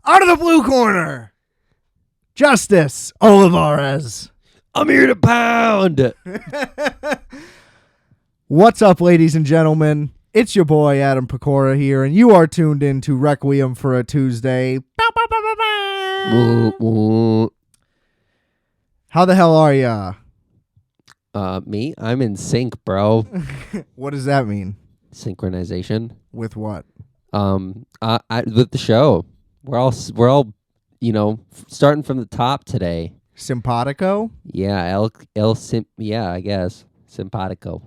Out of the blue corner, Justis Olivares. I'm here to pound. What's up, ladies and gentlemen? It's your boy Adam Pecora here, and you are tuned in to Requiem for a Tuesday. How the hell are ya? Me? I'm in sync, bro. What does that mean? Synchronization. With what? With the show. We're all, starting from the top today. Simpatico? Yeah, I guess. Simpatico.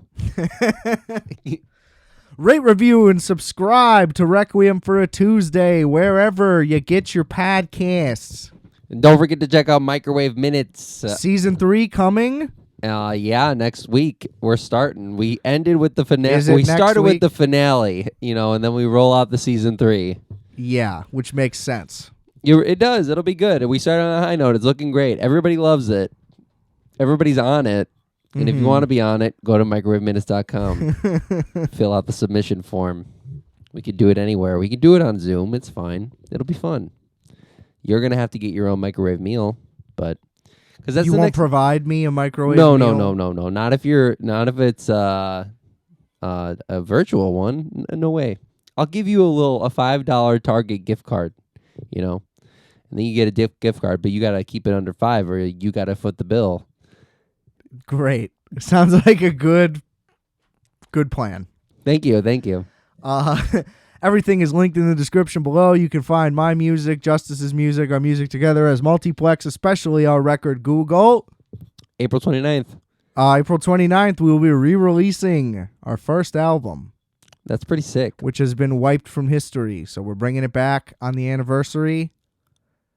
Rate, review, and subscribe to Requiem for a Tuesday wherever you get your podcasts. And don't forget to check out Microwave Minutes. Season 3 coming? Next week we're starting. We ended with the finale. We started with the finale, and then we roll out the season 3. Yeah, which makes sense. It does. It'll be good. And we started on a high note. It's looking great. Everybody loves it. Everybody's on it. And if you want to be on it, go to microwaveminutes.com. Fill out the submission form. We could do it anywhere. We could do it on Zoom. It's fine. It'll be fun. You're going to have to get your own microwave meal, but because that's you won't provide me a microwave meal? No. Not if it's a virtual one. No way. I'll give you a $5 Target gift card, and then you get a gift card, but you got to keep it under $5 or you got to foot the bill. Great. Sounds like a good plan. Thank you. Everything is linked in the description below. You can find my music, Justis's music, our music together as Multiplex, especially our record Google. April 29th. April 29th, we will be re-releasing our first album. That's pretty sick. Which has been wiped from history. So we're bringing it back on the anniversary.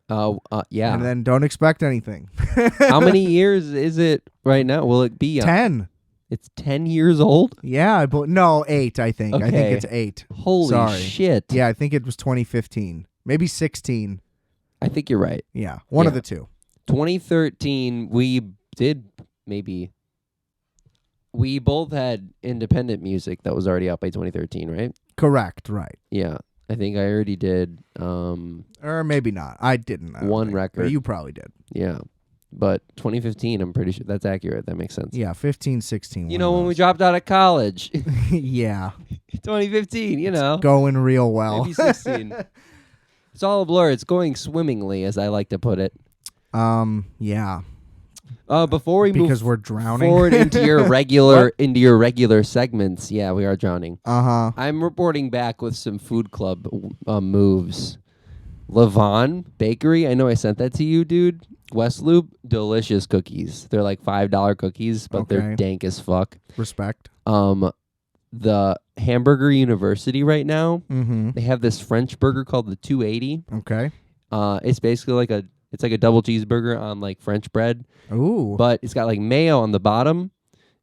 Yeah. And then don't expect anything. How many years is it right now? Will it be 10? It's 10 years old? Yeah, no, 8, I think. Okay. I think it's 8. Holy shit. Yeah, I think it was 2015. Maybe 16. I think you're right. Yeah, one of the two. 2013, we both had independent music that was already out by 2013, right? Correct, right. Yeah. I think I already did. Or maybe not. I didn't. One record. But you probably did. Yeah. But 2015, I'm pretty sure that's accurate. That makes sense. Yeah, 15, 16. When we dropped out of college. Yeah. 2015, It's going real well. Maybe 16. It's all a blur. It's going swimmingly, as I like to put it. Yeah. Before we because we're drowning forward into your regular segments, yeah, we are drowning. I'm reporting back with some food club moves. Levon Bakery, I know I sent that to you, dude. West Loop, delicious cookies. They're like $5 cookies, but they're dank as fuck. Respect. The Hamburger University right now, Mm-hmm. they have this French burger called the 280. Okay. It's basically like a double cheeseburger on like French bread. Ooh. But it's got like mayo on the bottom,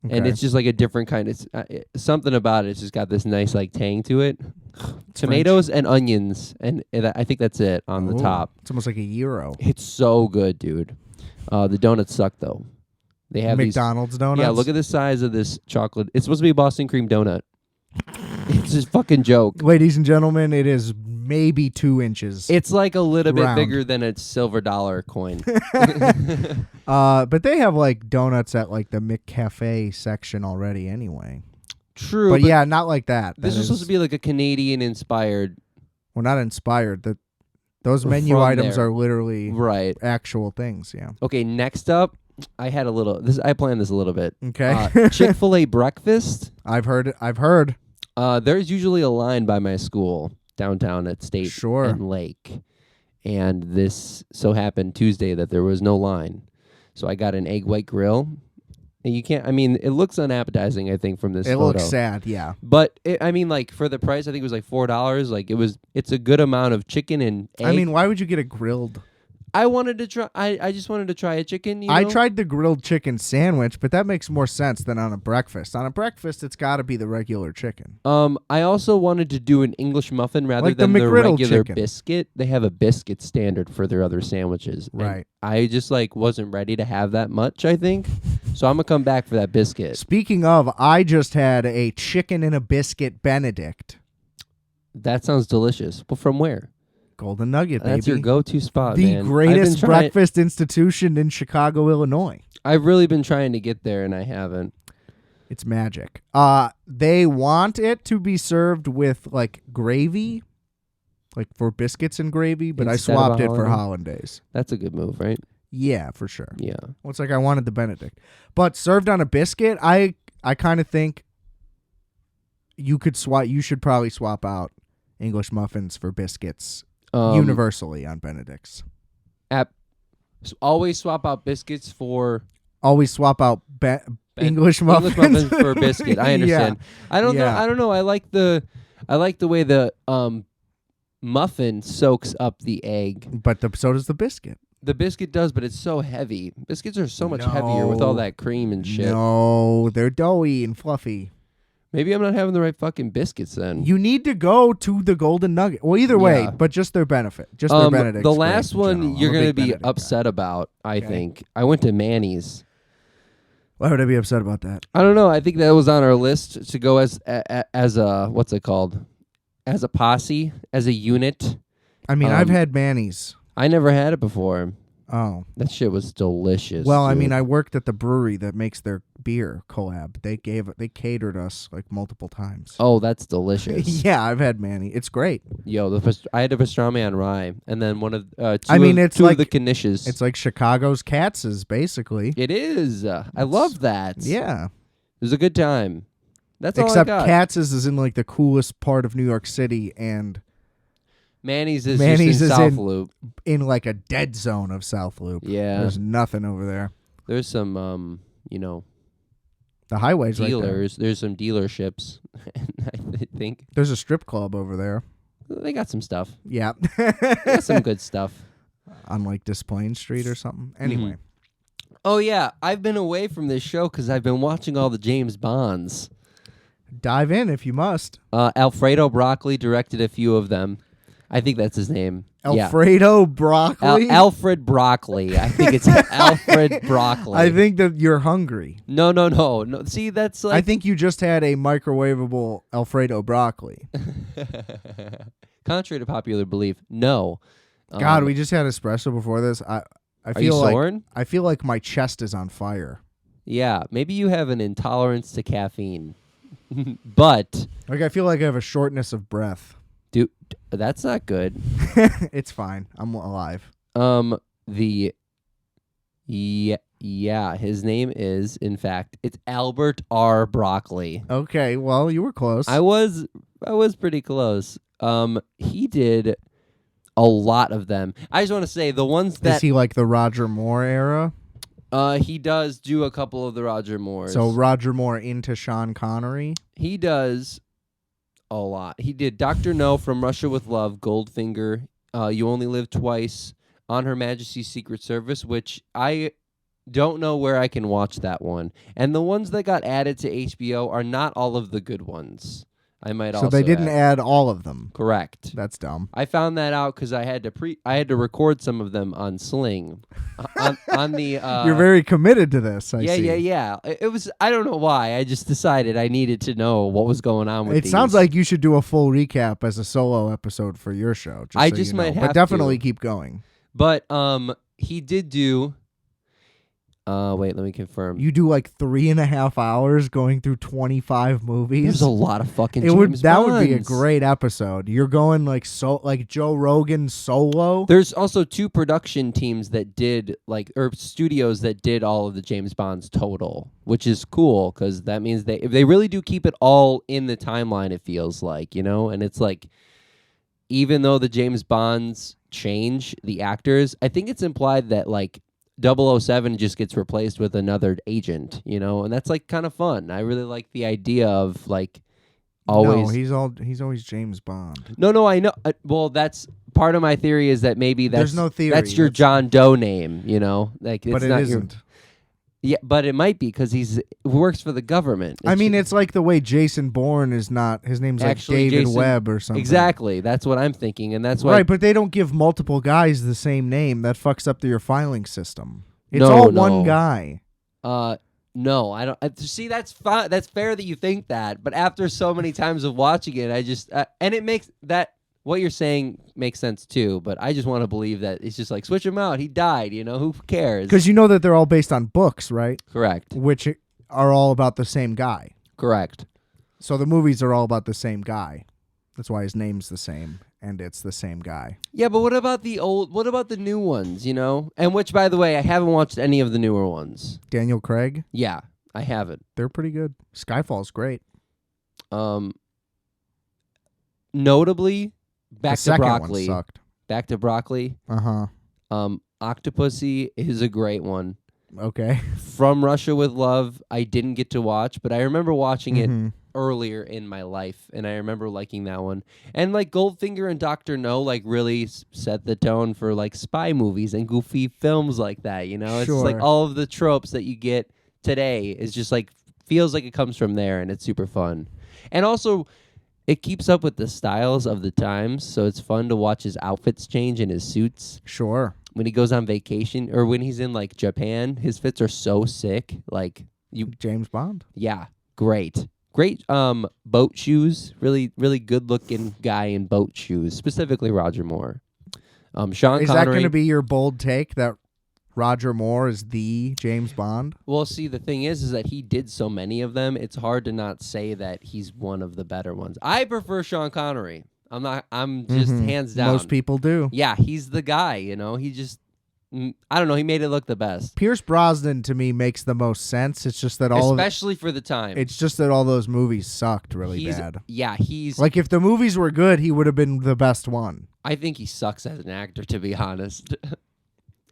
okay. and it's just like a different kind. It's something about it. It's just got this nice like tang to it. Tomatoes and onions, and I think that's it on the top. It's almost like a gyro. It's so good, dude. The donuts suck though. They have McDonald's donuts. Yeah, look at the size of this chocolate. It's supposed to be a Boston cream donut. It's a fucking joke. Ladies and gentlemen, it is maybe 2 inches. It's like a little round. bit bigger than a silver dollar coin. But they have like donuts at like the McCafe section already anyway. True. But yeah, not like that. This is supposed to be like a Canadian inspired. Well, not inspired. Those menu items are literally actual things, yeah. Okay, next up, I planned this a little bit. Okay. Chick-fil-A breakfast. I've heard. There's usually a line by my school downtown at State and Lake. And this so happened Tuesday that there was no line. So I got an egg white grill. And it looks unappetizing, I think, from this photo. It looks sad, yeah. But, for the price, I think it was like $4. Like, it's a good amount of chicken and egg. Why would you get a grilled? I wanted to try. I just wanted to try a chicken. I tried the grilled chicken sandwich, but that makes more sense than on a breakfast. On a breakfast, it's got to be the regular chicken. I also wanted to do an English muffin rather than the regular biscuit. They have a biscuit standard for their other sandwiches. Right. I just wasn't ready to have that much, I think. So I'm gonna come back for that biscuit. Speaking of, I just had a chicken and a biscuit Benedict. That sounds delicious. Well, from where? Golden Nugget, baby. That's your go-to spot, the man. greatest breakfast institution in Chicago, Illinois. I've really been trying to get there, and I haven't. It's magic. They want it to be served with like gravy, like for biscuits and gravy, but Instead I of swapped a it for hollandaise? hollandaise. That's a good move, right? Yeah, for sure. Yeah. Well, it's like I wanted the Benedict, but served on a biscuit, I kind of think you could swap. You should probably swap out English muffins for biscuits universally on Benedicts. Always swap out biscuits for. Always swap out English muffins. English muffins for biscuit. I understand. Yeah. I don't know. I don't know. I like the way the muffin soaks up the egg. But so does the biscuit. The biscuit does, but it's so heavy. Biscuits are so much heavier with all that cream and shit. No, they're doughy and fluffy. Maybe I'm not having the right fucking biscuits then. You need to go to the Golden Nugget. Well, either way, but just their benefit. Just their Benedict. The last one you're going to be upset about, I think. I went to Manny's. Why would I be upset about that? I don't know. I think that was on our list to go as a, what's it called? As a posse, as a unit. I mean, I've had Manny's. I never had it before. Oh. That shit was delicious. Well, dude. I mean, I worked at the brewery that makes their beer collab. They catered us like multiple times. Oh, that's delicious. Yeah, I've had Manny. It's great. Yo, I had a pastrami on rye, and then one of two of the knishes. It's like Chicago's Katz's, basically. It is. I love that. Yeah. It was a good time. That's all I Except got. Katz's is in like the coolest part of New York City, and Manny's is just in South Loop. In like a dead zone of South Loop. Yeah. There's nothing over there. There's some, the highways dealers. There's some dealerships. I think there's a strip club over there. They got some stuff. Yeah. They got some good stuff. On like Des Plaines Street or something. Anyway. Oh, yeah. I've been away from this show because I've been watching all the James Bonds. Dive in if you must. Alfredo Broccoli directed a few of them. I think that's his name. Alfredo Broccoli? Alfred Broccoli. I think it's Alfred Broccoli. I think that you're hungry. No. See, that's like... I think you just had a microwavable Alfredo Broccoli. Contrary to popular belief, no. God, we just had espresso before this. I feel I feel like my chest is on fire. Yeah, maybe you have an intolerance to caffeine. But... I feel like I have a shortness of breath. Dude, that's not good. It's fine. I'm alive. His name is, in fact, it's Albert R. Broccoli. Okay, well, you were close. I was pretty close. He did a lot of them. I just want to say the ones that... Is he like the Roger Moore era? He does do a couple of the Roger Moores. So Roger Moore into Sean Connery? He does a lot. He did Dr. No, From Russia with Love, Goldfinger, You Only Live Twice, On Her Majesty's Secret Service, which I don't know where I can watch that one. And the ones that got added to HBO are not all of the good ones. I might also. So they didn't add all of them. Correct. That's dumb. I found that out because I had to record some of them on Sling. on the. You're very committed to this. I see. Yeah. It was. I don't know why. I just decided I needed to know what was going on with it. Sounds like you should do a full recap as a solo episode for your show. Might have but definitely to. Keep going. But he did do. Wait, let me confirm. You do like 3.5 hours going through 25 movies. There's a lot of fucking That would be a great episode. You're going like Joe Rogan solo. There's also 2 production teams that did or studios that did all of the James Bonds total, which is cool because that means they really do keep it all in the timeline. It feels like, and it's like, even though the James Bonds change the actors, I think it's implied that 007 just gets replaced with another agent, and that's kind of fun. I really like the idea of always. No, he's always James Bond. No, I know. Well, that's part of my theory is that maybe there's no theory. That's your John Doe name, it's but it not isn't. Yeah, but it might be because he works for the government. It's like the way Jason Bourne is not. His name's actually David Webb or something. Exactly. That's what I'm thinking, and that's why. Right, but they don't give multiple guys the same name. That fucks up your filing system. It's all one guy. No, I don't. See, that's fair that you think that, but after so many times of watching it, I just and it makes that what you're saying makes sense too, but I just want to believe that it's just like switch him out. He died, who cares? Because you know that they're all based on books, right? Correct. Which are all about the same guy. Correct. So the movies are all about the same guy. That's why his name's the same, and it's the same guy. Yeah, but what about the new ones, And which, by the way, I haven't watched any of the newer ones. Daniel Craig? Yeah, I haven't. They're pretty good. Skyfall's great. Notably, Back the to second Broccoli. one sucked. Back to Broccoli. Uh-huh. Octopussy is a great one. Okay. From Russia with Love, I didn't get to watch, but I remember watching Mm-hmm. it earlier in my life, and I remember liking that one. And like Goldfinger and Dr. No really set the tone for like spy movies and goofy films like that, It's Sure. like all of the tropes that you get today is just like feels like it comes from there, and it's super fun. And also it keeps up with the styles of the times, so it's fun to watch his outfits change and his suits. Sure. When he goes on vacation or when he's in like Japan, his fits are so sick. Like James Bond. yeah, great. Great boat shoes. Really, really good looking guy in boat shoes, specifically Roger Moore. Sean Is Connery. that going to be your bold take that Roger Moore is the James Bond? Well, see, the thing is that he did so many of them, it's hard to not say that he's one of the better ones. I prefer Sean Connery. I'm just hands down. Most people do. Yeah, he's the guy, He just I don't know, he made it look the best. Pierce Brosnan to me makes the most sense. It's just that especially for the time. It's just that all those movies sucked really bad. Yeah, he's like if the movies were good, he would have been the best one. I think he sucks as an actor, to be honest.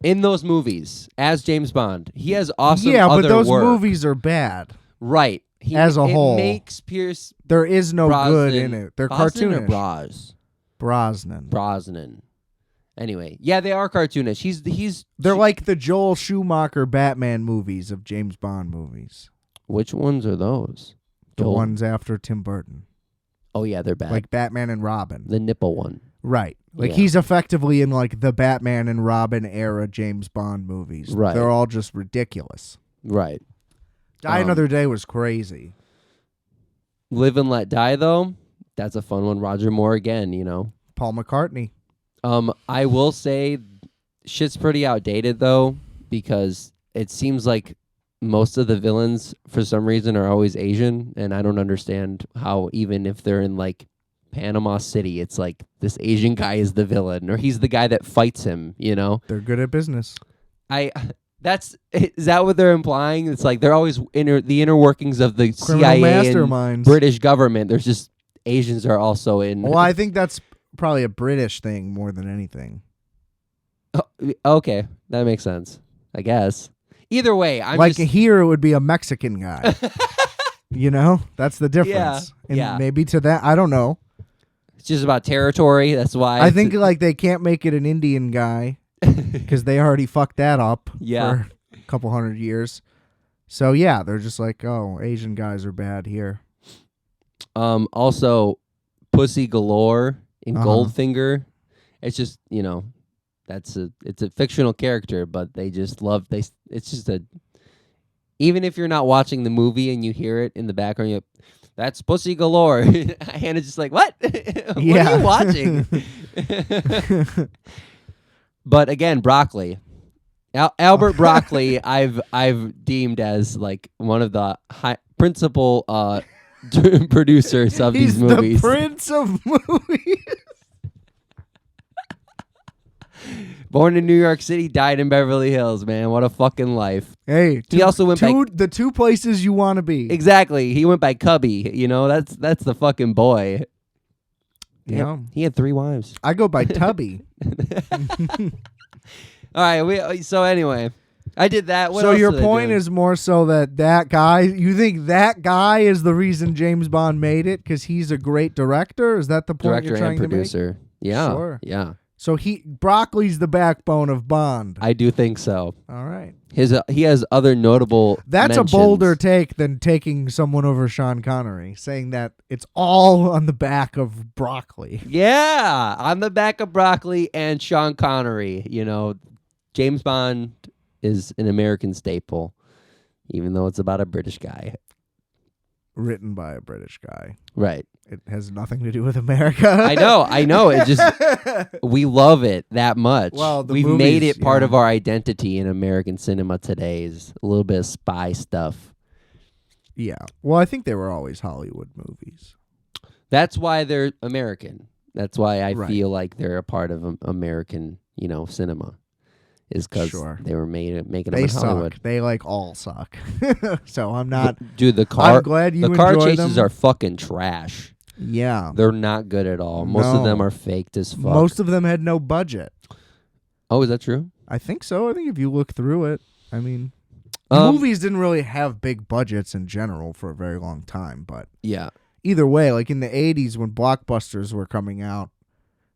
In those movies, as James Bond, he has awesome Yeah, but other those work. movies are bad. Right. As a whole. It makes Pierce There is no Brosnan, good in it. They're Brosnan or cartoonish. Brosnan. Anyway, yeah, they are cartoonish. He's They're like the Joel Schumacher Batman movies of James Bond movies. Which ones are those? The ones after Tim Burton. Oh yeah, they're bad. Like Batman and Robin. The nipple one. Right. Like Yeah. he's effectively in like the Batman and Robin era James Bond movies. Right. They're all just ridiculous. Right. Die Another Day was crazy. Live and Let Die, though, that's a fun one. Roger Moore again, Paul McCartney. I will say shit's pretty outdated, though, because it seems like most of the villains, for some reason, are always Asian, and I don't understand how, even if they're in, like, Panama City, it's like this Asian guy is the villain, or he's the guy that fights him, They're good at business. Is that what they're implying? It's like they're always the inner workings of the Criminal CIA masterminds. and British government. There's just Asians are also in. Well, I think that's probably a British thing more than anything. Okay, that makes sense. I guess. Either way, here it would be a Mexican guy. That's the difference. Yeah, yeah. Maybe to that, I don't know. It's just about territory. That's why I think like they can't make it an Indian guy because they already fucked that up for a couple hundred years. So yeah, they're just like, oh, Asian guys are bad here. Also, Pussy Galore in Goldfinger. It's just it's a fictional character, but they just love it's just even if you're not watching the movie and you hear it in the background, you're that's Pussy Galore. And it's just like, what? What are you watching? But again, Broccoli. Albert Broccoli, I've deemed as like one of the principal producers of these movies. He's the prince of movies. Born in New York City, died in Beverly Hills, man. What a fucking life. Hey, he also went by the two places you want to be. Exactly. He went by Cubby. That's the fucking boy. Yeah. He had 3 wives. I go by Tubby. All right. So anyway, I did that. What so else your did I point do? is more so that guy. You think that guy is the reason James Bond made it because he's a great director? Is that the point director you're trying and producer? To make? Yeah. Sure. Yeah. So Broccoli's the backbone of Bond. I do think so. All right. He has other notable. That's mentions. a bolder take than taking someone over Sean Connery, saying that it's all on the back of Broccoli. Yeah, on the back of Broccoli and Sean Connery. James Bond is an American staple, even though it's about a British guy. written by a British guy. Right. It has nothing to do with America. I know. It just we love it that much. Well, the we've movies, made it part yeah. of our identity in American cinema today. Is a little bit of spy stuff. Yeah. Well, I think they were always Hollywood movies. That's why they're American. That's why I Right. feel like they're a part of American, cinema. Is because Sure. they were making them They in Hollywood. suck. They all suck. So I'm not. Dude, the car. I'm glad you the car enjoy chases them. are fucking trash. Yeah. They're not good at all. Most of them No. are faked as fuck. Most of them had no budget. Oh, is that true? I think so. I think if you look through it, I mean, Um, movies didn't really have big budgets in general for a very long time. But Yeah. either way, like in the 80s when blockbusters were coming out,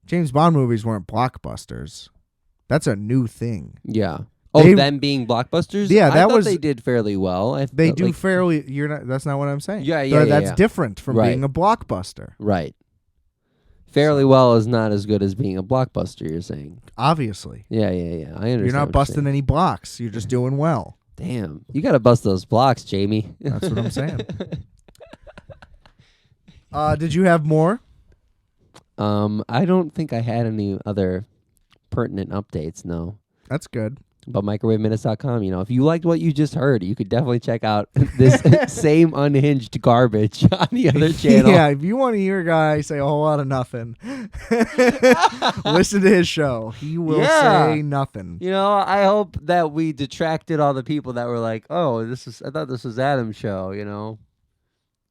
James Bond movies weren't blockbusters. That's a new thing. Yeah. Oh, They- them being blockbusters? Yeah, I that thought was- they did fairly well. They do fairly. You're not. That's not what I'm saying. Yeah, yeah, That's yeah. different from Right. being a blockbuster. Right. Fairly well is not as good as being a blockbuster, you're saying. Obviously, Yeah. I understand. you're not what busting saying. any blocks. You're just doing well. Damn. You got to bust those blocks, Jamie. That's what I'm saying. Did you have more? I don't think I had any other pertinent updates, no. That's good. But microwaveminutes.com, if you liked what you just heard, you could definitely check out this same unhinged garbage on the other channel. Yeah, if you want to hear a guy say a whole lot of nothing, listen to his show. He will say nothing. I hope that we detracted all the people that were like, "Oh, I thought this was Adam's show,"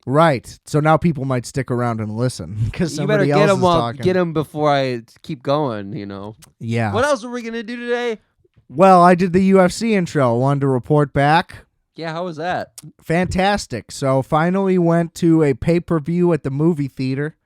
Right. So now people might stick around and listen because You better somebody get else them is while talking. get them before I keep going, Yeah. What else are we going to do today? Well, I did the UFC intro. Wanted to report back. Yeah, how was that? Fantastic. So finally went to a pay-per-view at the movie theater.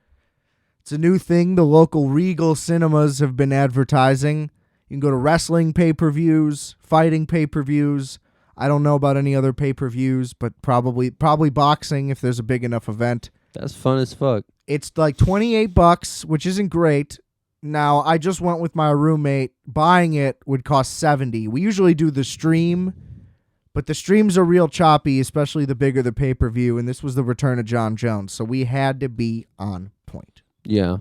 It's a new thing the local Regal cinemas have been advertising. You can go to wrestling pay-per-views, fighting pay-per-views. I don't know about any other pay-per-views, but probably boxing if there's a big enough event. That's fun as fuck. It's like $28, which isn't great. Now, I just went with my roommate. Buying it would cost $70. We usually do the stream, but the streams are real choppy, especially the bigger the pay-per-view, and this was the return of John Jones, so we had to be on point. Yeah.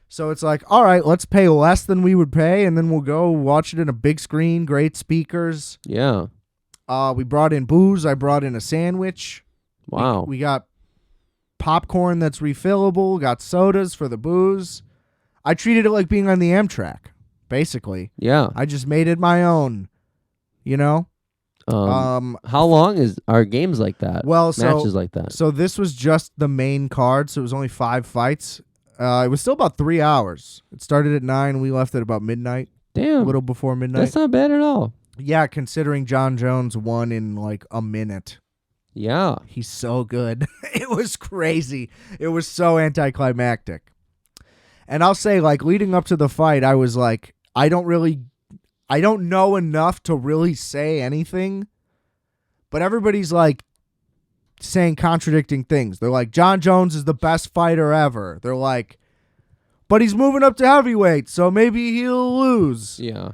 So it's like, all right, let's pay less than we would pay, and then we'll go watch it in a big screen, great speakers. Yeah. We brought in booze. I brought in a sandwich. Wow. We got popcorn that's refillable, got sodas for the booze. I treated it like being on the Amtrak, basically. Yeah. I just made it my own, How long are games like that? Well, matches like that. So this was just the main card, so it was only 5 fights. It was still about 3 hours. It started at 9. We left at about midnight, a Damn. little before midnight. That's not bad at all. Yeah, considering John Jones won in like a minute. Yeah. He's so good. It was crazy. It was so anticlimactic. And I'll say, like, leading up to the fight, I was like, I don't know enough to really say anything. But everybody's like saying contradicting things. They're like, John Jones is the best fighter ever. They're like, but he's moving up to heavyweight, so maybe he'll lose. Yeah.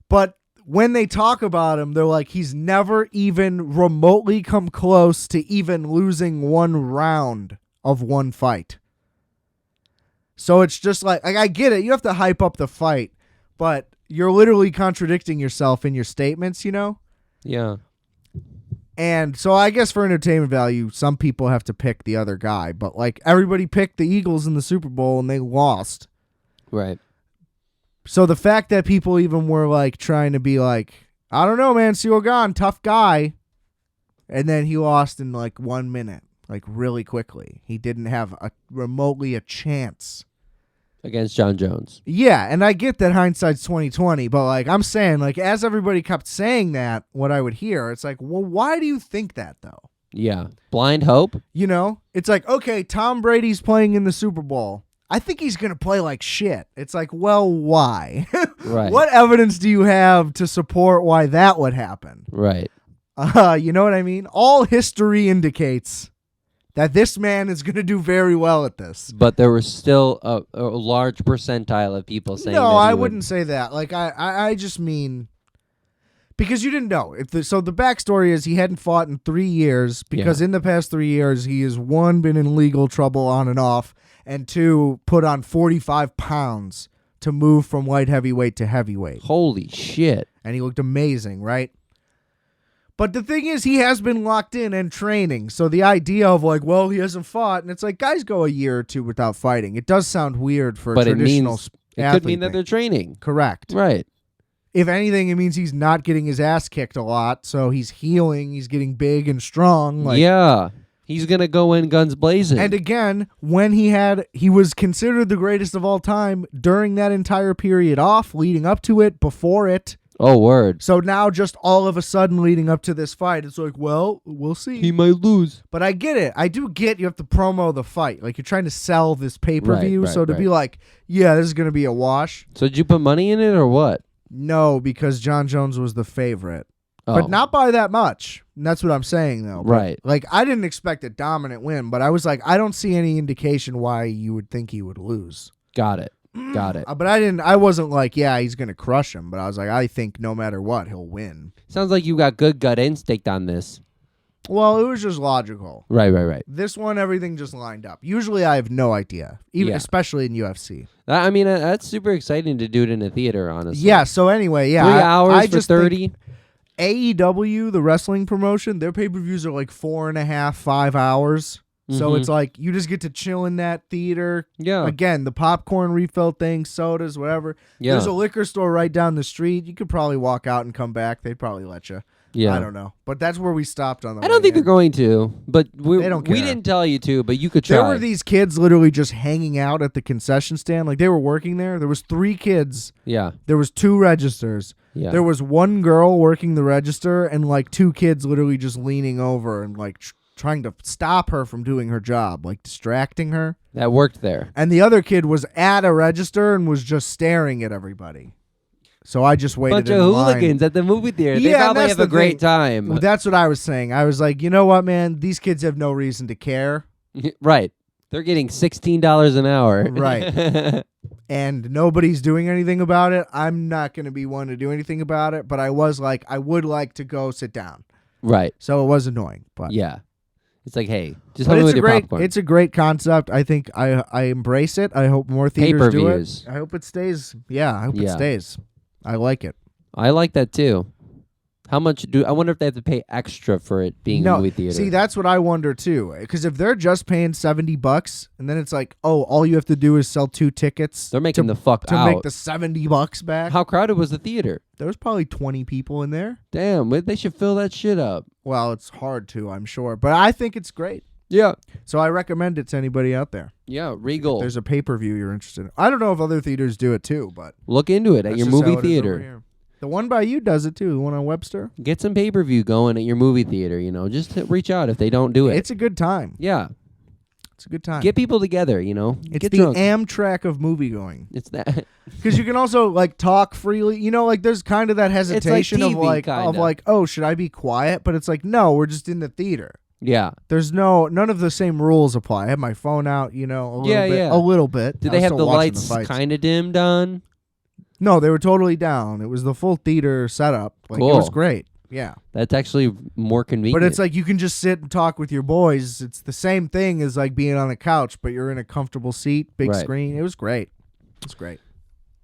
But when they talk about him, they're like, he's never even remotely come close to even losing one round of one fight. So it's just like I get it. You have to hype up the fight, but you're literally contradicting yourself in your statements, Yeah. And so I guess for entertainment value, some people have to pick the other guy. But like everybody picked the Eagles in the Super Bowl and they lost. Right. So the fact that people even were like trying to be like, I don't know, man, Cyril Gahn, tough guy. And then he lost in like 1 minute, like really quickly. He didn't have remotely a chance. Against John Jones. Yeah, and I get that hindsight's 20/20, but like I'm saying, like as everybody kept saying that, what I would hear, it's like, well, why do you think that though? Yeah. Blind hope. It's like, okay, Tom Brady's playing in the Super Bowl. I think he's going to play like shit. It's like, well, why? Right. What evidence do you have to support why that would happen? Right. You know what I mean? All history indicates that this man is going to do very well at this. But there was still a large percentile of people saying No, that I he wouldn't say that. Like, I just mean Because you didn't know. So the backstory is he hadn't fought in 3 years because in the past 3 years he has, 1, been in legal trouble on and off, and 2, put on 45 pounds to move from light heavyweight to heavyweight. Holy shit. And he looked amazing, right? But the thing is, he has been locked in and training. So the idea of like, well, he hasn't fought, and it's like guys go a year or 2 without fighting. It does sound weird for a traditional it could mean that they're training. Correct. Right. If anything, it means he's not getting his ass kicked a lot, so he's healing, he's getting big and strong. Like, yeah. He's going to go in guns blazing. And again, when he was considered the greatest of all time during that entire period off, leading up to it, before it. Oh, word. So now just all of a sudden leading up to this fight, it's like, well, we'll see. He might lose. But I get it. I do get you have to promo the fight. Like, you're trying to sell this pay-per-view, Right, so to be like, yeah, this is going to be a wash. So did you put money in it or what? No, because John Jones was the favorite. Oh. But not by that much. And that's what I'm saying, though. But, Right. like, I didn't expect a dominant win, but I was like, I don't see any indication why you would think he would lose. Got it. But I wasn't like, yeah, he's going to crush him. But I was like, I think no matter what, he'll win. Sounds like you got good gut instinct on this. Well, it was just logical. Right. This one, everything just lined up. Usually I have no idea, especially in UFC. I mean, that's super exciting to do it in a theater, honestly. Yeah, so anyway, 3 hours I for just 30. AEW, the wrestling promotion, their pay-per-views are like 4.5, 5 hours. So it's like you just get to chill in that theater. Yeah. Again, the popcorn refill thing, sodas, whatever. Yeah. There's a liquor store right down the street. You could probably walk out and come back. They'd probably let you. Yeah. I don't know. But that's where we stopped on the I don't think in. they're going to, but They don't care. we didn't tell you to, but you could try. There were these kids literally just hanging out at the concession stand. Like, they were working there. There was 3 kids. Yeah. There was 2 registers. Yeah. There was 1 girl working the register and like 2 kids literally just leaning over and like trying to stop her from doing her job, like distracting her. That worked there. And the other kid was at a register and was just staring at everybody. So I just waited Bunch in of line. hooligans at the movie theater. Yeah, They probably that's have a the great thing. time. Well, that's what I was saying. I was like, you know what, man? These kids have no reason to care. Right. They're getting $16 an hour. Right. And nobody's doing anything about it. I'm not going to be one to do anything about it. But I was like, I would like to go sit down. Right. So it was annoying. But Yeah. It's like, hey, just but help me it's with a your great, popcorn. it's a great concept. I think I embrace it. I hope more theaters do it. Pay-per-views. I hope it stays. Yeah, I hope it Yeah. stays. I like it. I like that too. How much I wonder if they have to pay extra for it being a movie theater. See, that's what I wonder too. Because if they're just paying $70 and then it's like, oh, all you have to do is sell 2 tickets. They're making the fuck to out. make the $70 back. How crowded was the theater? There was probably 20 people in there. Damn, they should fill that shit up. Well, it's hard to, I'm sure, but I think it's great. Yeah. So I recommend it to anybody out there. Yeah, Regal. There's a pay-per-view you're interested in. I don't know if other theaters do it too, but Look into it at that's your just how movie it is over theater. here. The one by you does it too. The one on Webster. Get some pay-per-view going at your movie theater, Just reach out if they don't do it. It's a good time. Yeah. It's a good time. Get people together, It's Get the drunk. Amtrak of movie going. It's that. Because you can also like talk freely. Like there's kind of that hesitation of TV, kinda. oh, should I be quiet? But it's like, no, we're just in the theater. Yeah. There's none of the same rules apply. I have my phone out, a little bit. A little bit. Did I they was have still the watching lights fights. kind of dimmed on? No, they were totally down. It was the full theater setup. Like, It was Cool. great. Yeah. That's actually more convenient. But it's like you can just sit and talk with your boys. It's the same thing as like being on a couch, but you're in a comfortable seat, big Right. screen. It was great. It's great.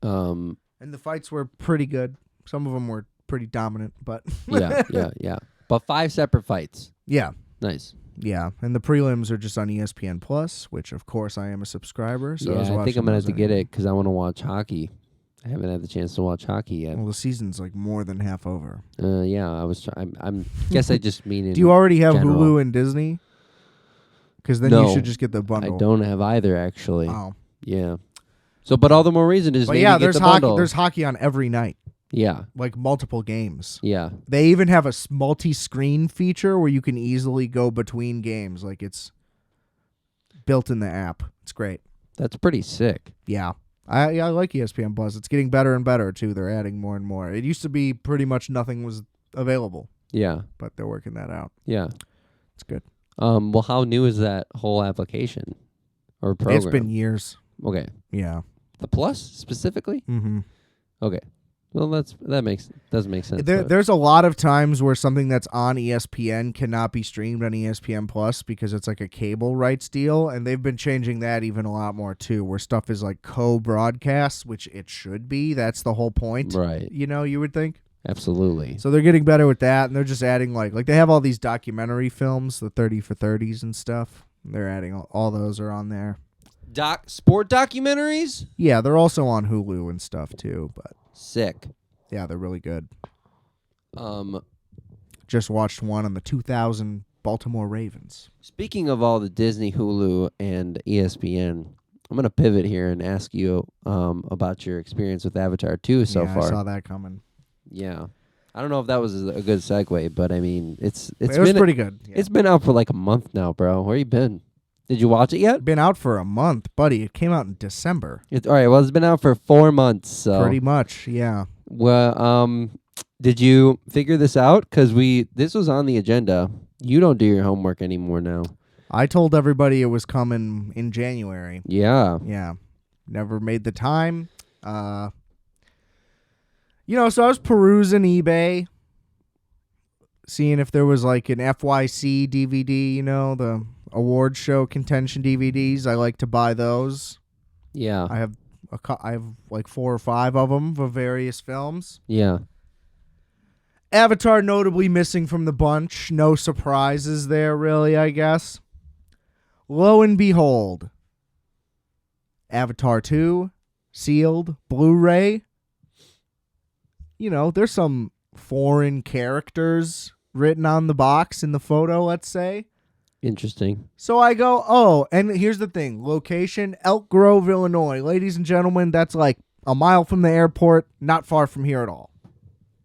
And the fights were pretty good. Some of them were pretty dominant, but yeah. But 5 separate fights. yeah. Nice. Yeah, and the prelims are just on ESPN Plus, which of course I am a subscriber. So I think I'm gonna have to get it because I want to watch hockey. I haven't had the chance to watch hockey yet. Well, the season's like more than half over. Yeah, I was. I'm guess I just mean. Do you already have general. Hulu and Disney? Because then No, you should just get the bundle. I don't have either actually. Oh, Yeah. So, but all the more reason is but maybe yeah, get there's the hockey. bundle. There's hockey on every night, Yeah. like multiple games. Yeah. They even have a multi-screen feature where you can easily go between games. Like it's built in the app. It's great. That's pretty sick. Yeah. I like ESPN Plus. It's getting better and better too. They're adding more and more. It used to be pretty much nothing was available, Yeah. but they're working that out. Yeah. It's good. Well, how new is that whole application or program? It's been years. Okay. Yeah. The Plus specifically? Mm-hmm. Okay. Well, that does make sense. There's a lot of times where something that's on ESPN cannot be streamed on ESPN Plus because it's like a cable rights deal, and they've been changing that even a lot more too, where stuff is like co-broadcast, which it should be. That's the whole point, right? You would think. Absolutely. So they're getting better with that, and they're just adding like they have all these documentary films, the 30 for 30s and stuff. They're adding all those are on there. Sport documentaries? Yeah, they're also on Hulu and stuff too, but sick. Yeah, they're really good. Just watched one on the 2000 Baltimore Ravens. Speaking of all the Disney, Hulu, and ESPN, I'm going to pivot here and ask you about your experience with Avatar 2 so far. I saw that coming. Yeah. I don't know if that was a good segue, but I mean, it was pretty good. Yeah. It's been out for like a month now, bro. Where you been? Did you watch it yet? Been out for a month, buddy. It came out in December. All right. Well, it's been out for 4 months. So pretty much, yeah. Well, did you figure this out? Because this was on the agenda. You don't do your homework anymore now. I told everybody it was coming in January. Yeah. Yeah. Never made the time. So I was perusing eBay, seeing if there was like an FYC DVD, the award show contention DVDs. I like to buy those. Yeah. I have like 4 or 5 of them for various films. Yeah. Avatar notably missing from the bunch. No surprises there, really, I guess. Lo and behold, Avatar 2, sealed, Blu-ray. There's some foreign characters written on the box in the photo, let's say. Interesting. So I go, and here's the thing. Location, Elk Grove, Illinois. Ladies and gentlemen, that's like a mile from the airport, not far from here at all.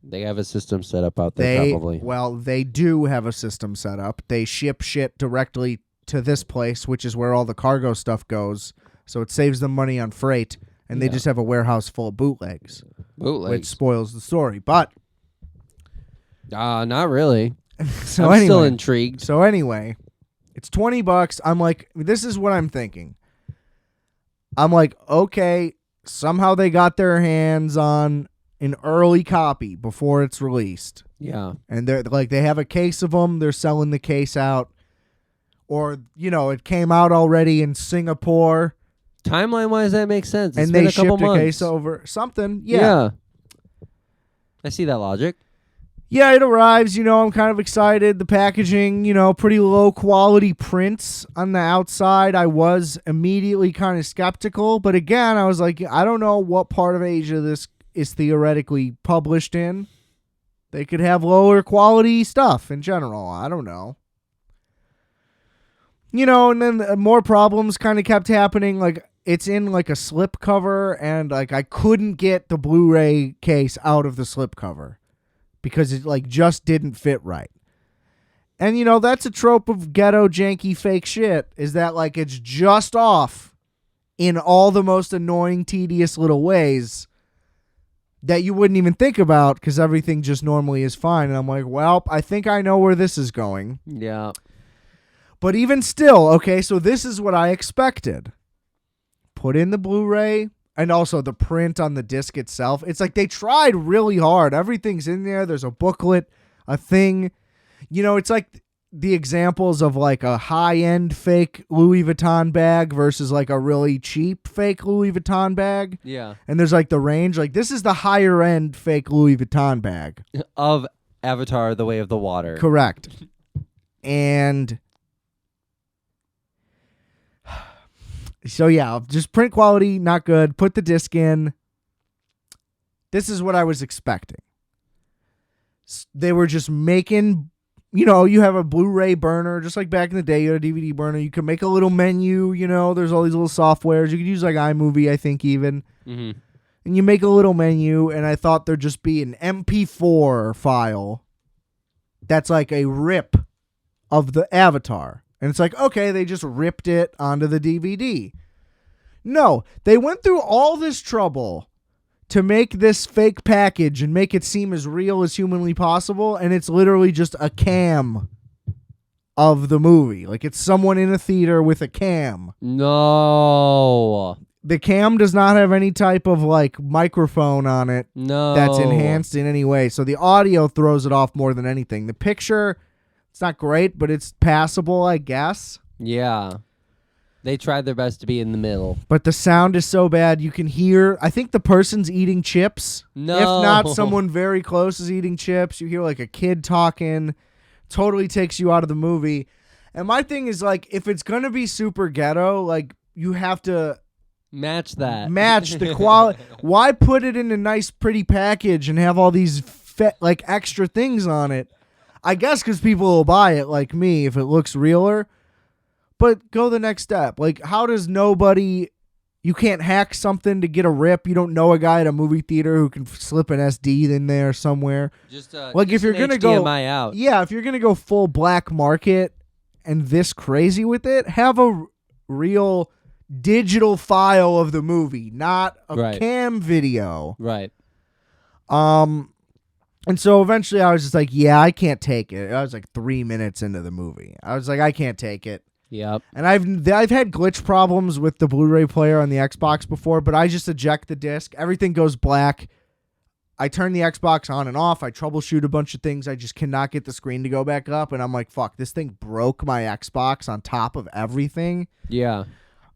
They have a system set up out there, probably. Well, they do have a system set up. They ship shit directly to this place, which is where all the cargo stuff goes. So it saves them money on freight, and they just have a warehouse full of bootlegs. Which spoils the story, but... not really. I'm still intrigued. So anyway, it's $20. I'm like, this is what I'm thinking. I'm like, okay, somehow they got their hands on an early copy before it's released. Yeah. And they're like, they have a case of them. They're selling the case out. Or, it came out already in Singapore. Timeline-wise, that makes sense. It's and been they a couple shipped months. A case over something. Yeah. I see that logic. Yeah, it arrives. I'm kind of excited. The packaging, pretty low quality prints on the outside. I was immediately kind of skeptical. But again, I was like, I don't know what part of Asia this is theoretically published in. They could have lower quality stuff in general. I don't know. And then more problems kind of kept happening. Like, it's in like a slip cover, and like I couldn't get the Blu-ray case out of the slip cover because it like just didn't fit right. And that's a trope of ghetto janky fake shit, is that like it's just off in all the most annoying, tedious little ways that you wouldn't even think about because everything just normally is fine. And I'm like, well, I think I know where this is going. Yeah. But even still, okay, so this is what I expected. Put in the Blu-ray and also the print on the disc itself. It's like they tried really hard. Everything's in there. There's a booklet, a thing. It's like the examples of like a high-end fake Louis Vuitton bag versus like a really cheap fake Louis Vuitton bag. Yeah. And there's like the range. Like this is the higher-end fake Louis Vuitton bag. Of Avatar, The Way of the Water. Correct. And... so yeah, just print quality, not good. Put the disc in. This is what I was expecting. They were just making, you have a Blu-ray burner, just like back in the day, you had a DVD burner. You could make a little menu, there's all these little softwares. You could use like iMovie, I think even. Mm-hmm. And you make a little menu, and I thought there'd just be an MP4 file that's like a rip of the Avatar. And it's like, okay, they just ripped it onto the DVD. No, they went through all this trouble to make this fake package and make it seem as real as humanly possible, and it's literally just a cam of the movie. Like, it's someone in a theater with a cam. No. The cam does not have any type of like microphone on it No. that's enhanced in any way. So the audio throws it off more than anything. The picture, it's not great, but it's passable, I guess. Yeah. They tried their best to be in the middle. But the sound is so bad you can hear, I think the person's eating chips. No. If not, someone very close is eating chips. You hear like a kid talking. Totally takes you out of the movie. And my thing is like, if it's going to be super ghetto, like you have to match that. Match the quality. Why put it in a nice pretty package and have all these like extra things on it? I guess because people will buy it like me if it looks realer. But go the next step. Like, how does nobody... You can't hack something to get a rip. You don't know a guy at a movie theater who can slip an SD in there somewhere. Like, if you're going to go... out. Yeah, if you're going to go full black market and this crazy with it, have a real digital file of the movie, not a cam video. Right. And so eventually I was just like, yeah, I can't take it. I was like 3 minutes into the movie. I was like, I can't take it. Yep. And I've had glitch problems with the Blu-ray player on the Xbox before, but I just eject the disc. Everything goes black. I turn the Xbox on and off. I troubleshoot a bunch of things. I just cannot get the screen to go back up. And I'm like, fuck, this thing broke my Xbox on top of everything. Yeah.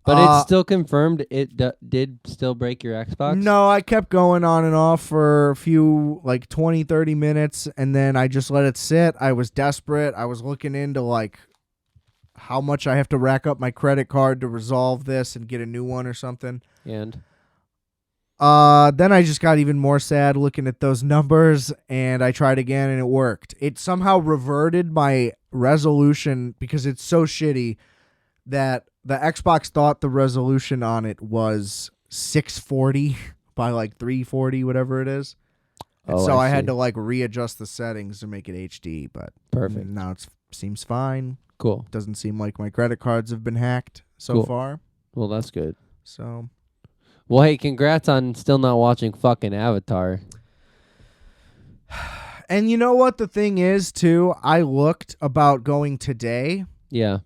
But it's still confirmed it did still break your Xbox? No, I kept going on and off for a few, like 20, 30 minutes, and then I just let it sit. I was desperate. I was looking into, like, how much I have to rack up my credit card to resolve this and get a new one or something. And? Then I just got even more sad looking at those numbers, and I tried again, and it worked. It somehow reverted my resolution because it's so shitty that the Xbox thought the resolution on it was 640 by like 340, whatever it is. And so I had to like readjust the settings to make it HD, but perfect. Now it seems fine. Cool. Doesn't seem like my credit cards have been hacked so far. Well, that's good. So, well, hey, congrats on still not watching fucking Avatar. And you know what the thing is, too? I looked about going today. Yeah.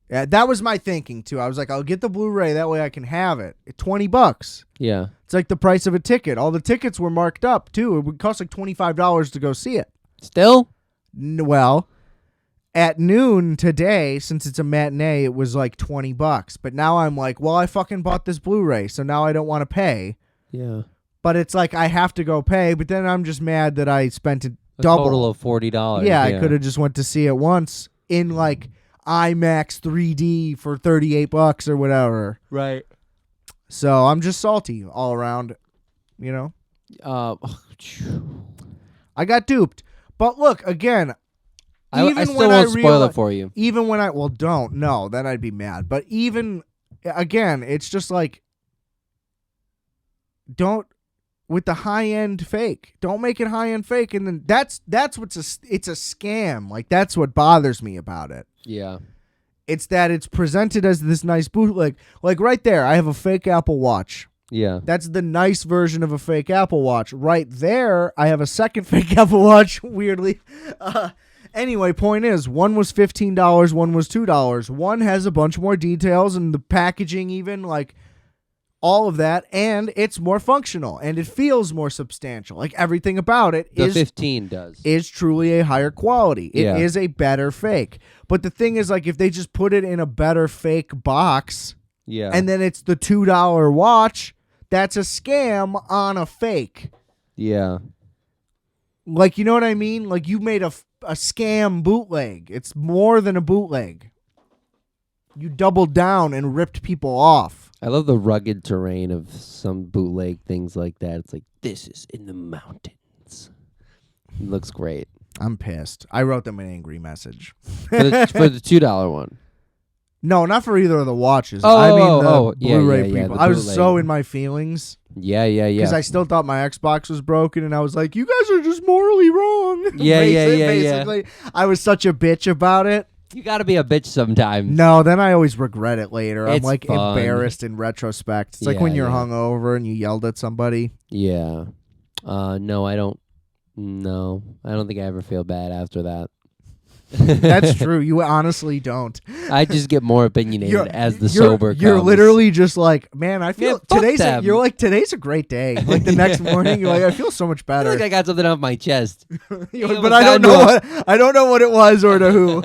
That was my thinking, too. I was like, I'll get the Blu-ray. That way I can have it. It's $20. Yeah. It's like the price of a ticket. All the tickets were marked up, too. It would cost like $25 to go see it. Still? Well, at noon today, since it's a matinee, it was like $20. But now I'm like, well, I fucking bought this Blu-ray, so now I don't want to pay. Yeah. But it's like I have to go pay, but then I'm just mad that I spent a double. Total of $40. Yeah, I could have just went to see it once in like IMAX 3D for $38 or whatever. Right. So I'm just salty all around, you know? I got duped. But look, again, I still won't spoil it for you. Even when well, don't. No, then I'd be mad. But even, again, it's just like, don't, with the high-end fake. Don't make it high-end fake. And then it's a scam. Like, that's what bothers me about it. Yeah. It's that it's presented as this nice bootleg. Like right there, I have a fake Apple Watch. Yeah. That's the nice version of a fake Apple Watch. Right there, I have a second fake Apple Watch, weirdly. Anyway, point is, one was $15, one was $2. One has a bunch more details and the packaging even, like all of that, and it's more functional and it feels more substantial. Like everything about it the 15 does. Is truly a higher quality. It is a better fake. But the thing is, like, if they just put it in a better fake box, and then it's the $2 watch, that's a scam on a fake. Yeah. Like, you know what I mean? Like, you made a scam bootleg. It's more than a bootleg. You doubled down and ripped people off. I love the rugged terrain of some bootleg things like that. It's like, this is in the mountains. It looks great. I'm pissed. I wrote them an angry message. For the $2 one. No, not for either of the watches. Oh, I mean the Blu-ray yeah, people. I was so in my feelings. Yeah. Because I still thought my Xbox was broken, and I was like, you guys are just morally wrong. Yeah. Basically, I was such a bitch about it. You got to be a bitch sometimes. No, then I always regret it later. It's I'm like fun. Embarrassed in retrospect. It's like when you're hungover and you yelled at somebody. Yeah. No, I don't. No, I don't think I ever feel bad after that. That's true. You honestly don't. I just get more opinionated as the sober comes. You're literally just like, man, I feel fuck today's them. you're like, today's a great day. Like the next morning, you're like, I feel so much I better. feel like I got something off my chest. But I don't know what it was or to who.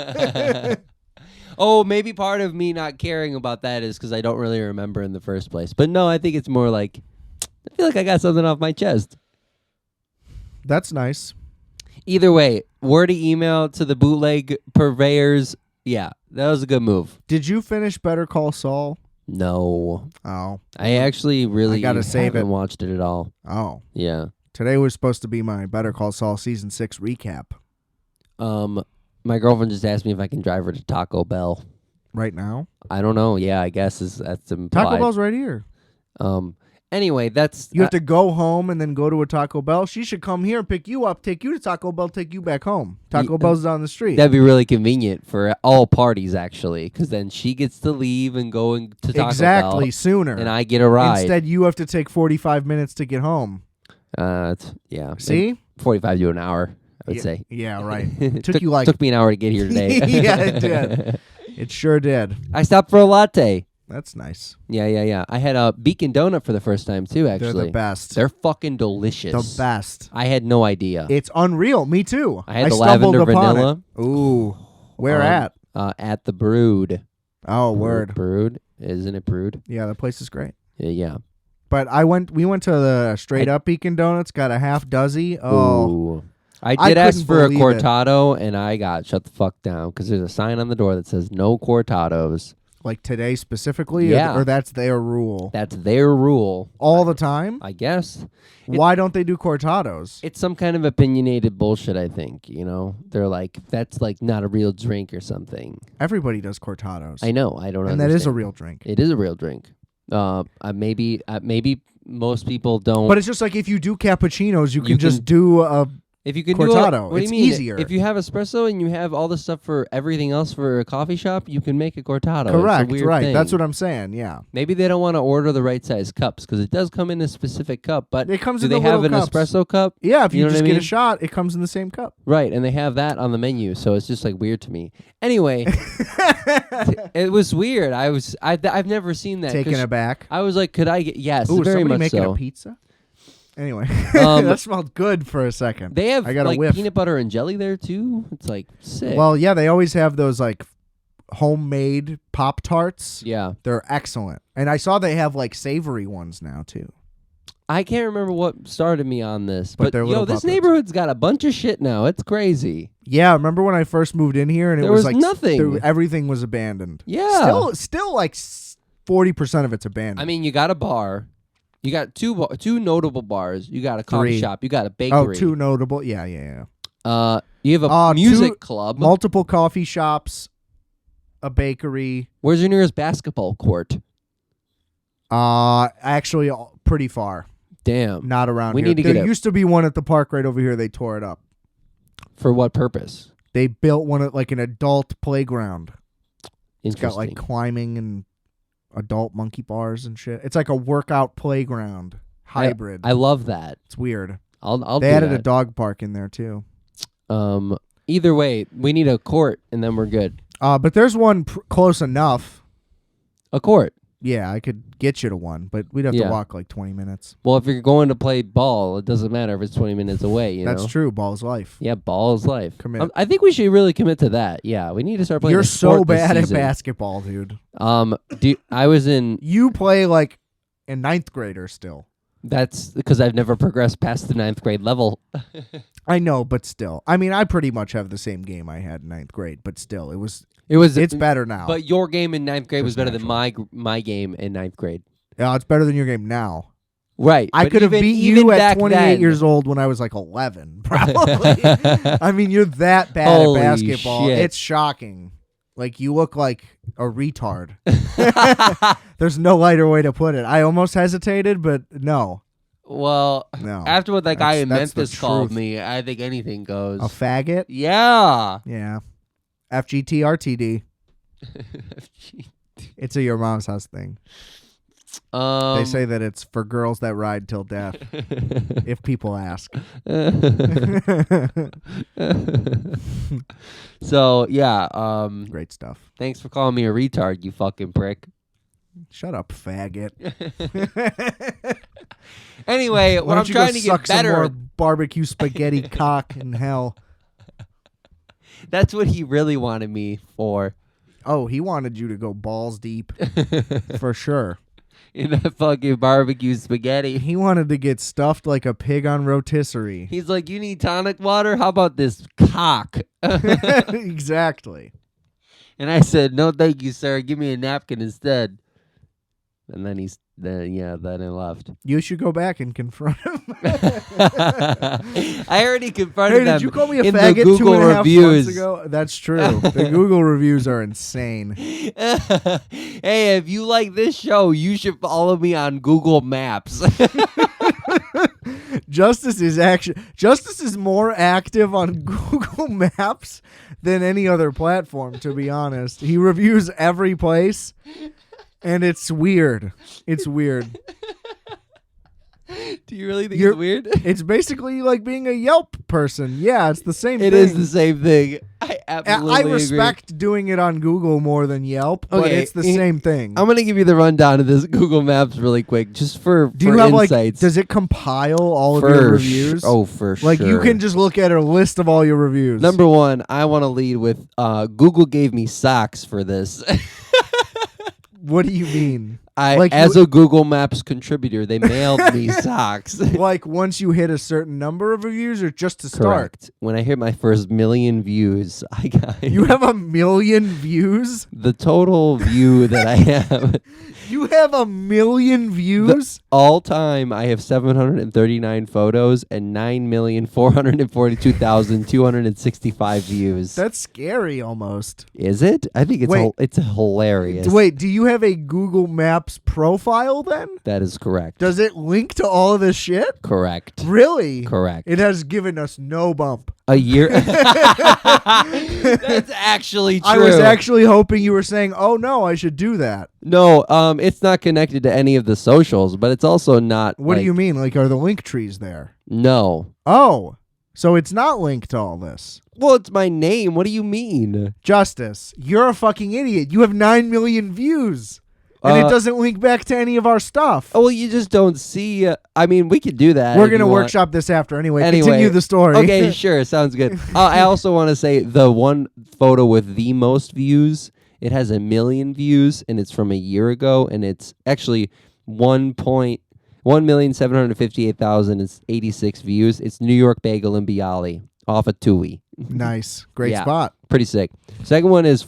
Oh, maybe part of me not caring about that is because I don't really remember in the first place. But no, I think it's more like, I feel like I got something off my chest. That's nice. Either way, wordy email to the bootleg purveyors. Yeah, that was a good move. Did you finish Better Call Saul? No. Oh. I actually really haven't watched it at all. Oh. Yeah. Today was supposed to be my Better Call Saul Season 6 recap. My girlfriend just asked me if I can drive her to Taco Bell. Right now? I don't know. Yeah, I guess that's implied. Taco Bell's right here. Anyway, that's... You have to go home and then go to a Taco Bell. She should come here, pick you up, take you to Taco Bell, take you back home. Taco Bell's down the street. That'd be really convenient for all parties, actually, because then she gets to leave and go to Taco Bell. Exactly, sooner. And I get a ride. Instead, you have to take 45 minutes to get home. Yeah. See? 45 to an hour, I would say. Yeah, right. Took me an hour to get here today. Yeah, it did. It sure did. I stopped for a latte. That's nice. Yeah. I had a Beacon Donut for the first time, too, actually. They're the best. They're fucking delicious. The best. I had no idea. It's unreal. Me too. I had the lavender upon vanilla. It. Ooh. Where at? At the Brood. Oh, word. Brood. Isn't it Brood? Yeah, the place is great. Yeah. But we went to the straight up Beacon Donuts, got a half dozen. Oh. Ooh. I did ask for a believe it. cortado, and I got shut the fuck down because there's a sign on the door that says no cortados. Like today specifically? Yeah. Or that's their rule? That's their rule. All the time? I guess. Why don't they do cortados? It's some kind of opinionated bullshit, I think. You know? They're like, that's like not a real drink or something. Everybody does cortados. I know. I don't and understand. that is a real drink. It is a real drink. Maybe most people don't. But it's just like if you do cappuccinos, you can just do a if you can cortado. What do you it's mean? easier. If you have espresso and you have all the stuff for everything else for a coffee shop, you can make a cortado. Correct, it's a weird right. thing. That's what I'm saying, yeah. Maybe they don't want to order the right size cups because it does come in a specific cup. But it comes do in they the have little an cups. espresso cup? Yeah, if you know just what I get a mean? shot, it comes in the same cup. Right, and they have that on the menu, so it's just like weird to me. Anyway, it was weird. I've never seen that. Taken aback. I was like, could I get Ooh, very somebody much making so. a pizza? Anyway, that smelled good for a second. They have I got like a whiff. peanut butter and jelly there too. It's like sick. Well, yeah, they always have those like homemade Pop-Tarts. Yeah. They're excellent. And I saw they have like savory ones now too. I can't remember what started me on this, But but they're little this Pop-Tarts. neighborhood's got a bunch of shit now. It's crazy. Yeah, remember when I first moved in here and There it was was like nothing. everything was abandoned. Yeah. Still like 40% of it's abandoned. I mean, you got a bar. You got two notable bars. You got a coffee Three. shop. You got a oh, bakery. two notable. Yeah. You have a music club. Multiple coffee shops, a bakery. Where's your nearest basketball court? Actually, pretty far. Damn. Not around We here. need to there get used to be one at the park right over here. They tore it up. For what purpose? They built one at like an adult playground. It's got Interesting. like climbing and adult monkey bars and shit. It's like a workout playground hybrid. I love that. It's weird. I'll They do added that. a dog park in there too. Either way, we need a court, and then we're good. But there's one close enough. A court. Yeah, I could get you to one, but we'd have to Yeah. walk like 20 minutes. Well, if you're going to play ball, it doesn't matter if it's 20 minutes away. You That's know? true. Ball's life. Yeah, ball is life. Commit. I think we should really commit to that. Yeah, we need to start playing. You're a so sport this bad at season. basketball, dude. I was in. You play like a ninth grader still. That's because I've never progressed past the 9th grade level. I know, but still. I mean, I pretty much have the same game I had in ninth grade, but still, it's better now. But your game in 9th grade was Just better than my game in 9th grade. It's better than your game now. Right. I but could have even- beat even you at back 28 then- years old when I was like 11, probably. I mean, you're that bad Holy at basketball. shit. It's shocking. Like, you look like a retard. There's no lighter way to put it. I almost hesitated, but no. Well, No. after what that guy in That's the Memphis called truth. me, I think anything goes. A faggot? Yeah. Yeah. FGTRTD. It's a your mom's house thing. They say that it's for girls that ride till death. If people ask. So yeah, Great stuff. thanks for calling me a retard, you fucking prick. Shut up, faggot. Anyway, Why what don't I'm you trying go to suck get some better. more barbecue spaghetti cock in hell. That's what he really wanted me for. Oh, he wanted you to go balls deep for sure. In that fucking barbecue spaghetti. He wanted to get stuffed like a pig on rotisserie. He's like, you need tonic water? How about this cock? Exactly. And I said, no, thank you, sir. Give me a napkin instead. And then then he left. You should go back and confront him. I already confronted Hey, them did you call me a in faggot the Google 2.5 reviews. months ago? That's true. The Google reviews are insane. Hey, if you like this show, you should follow me on Google Maps. Justis is more active on Google Maps than any other platform, to be honest. He reviews every place, and it's weird. It's weird. Do you really think it's weird? It's basically like being a Yelp person. Yeah, it's the same thing. It is the same thing. I absolutely I agree. respect doing it on Google more than Yelp, but Okay, it's the same thing. I'm going to give you the rundown of this Google Maps really quick, just for Do you have insights. does it compile all of your reviews? For sure. Like you can just look at a list of all your reviews. Number one, I want to lead with Google gave me socks for this. What do you mean? As a Google Maps contributor, they mailed me socks. Like once you hit a certain number of reviews, or just to start? Correct. When I hit my first 1,000,000 views, I got You have 1,000,000 views? the total view that I have. You have 1,000,000 views? All time, I have 739 photos and 9,442,265 views. That's scary almost. Is it? I think it's hilarious. Wait, do you have a Google Maps profile then? That is correct. Does it link to all of this shit? Correct. Really? Correct. It has given us no bump. A year. That's actually true. I was actually hoping you were saying, "Oh no, I should do that." No, it's not connected to any of the socials, but it's also not. What do you mean? Like, are the link trees there? No. Oh, so it's not linked to all this. Well, it's my name. What do you mean? Justis, you're a fucking idiot. You have 9,000,000 views. And it doesn't link back to any of our stuff. Oh, well, you just don't see. I mean, we could do that. We're going to workshop this after anyway. Continue the story. Okay, sure. Sounds good. I also want to say the one photo with the most views, it has 1,000,000 views, and it's from a year ago, and it's actually 1,758,086 views. It's New York Bagel and Bialy off of Tui. Nice. Great spot. Pretty sick. Second one is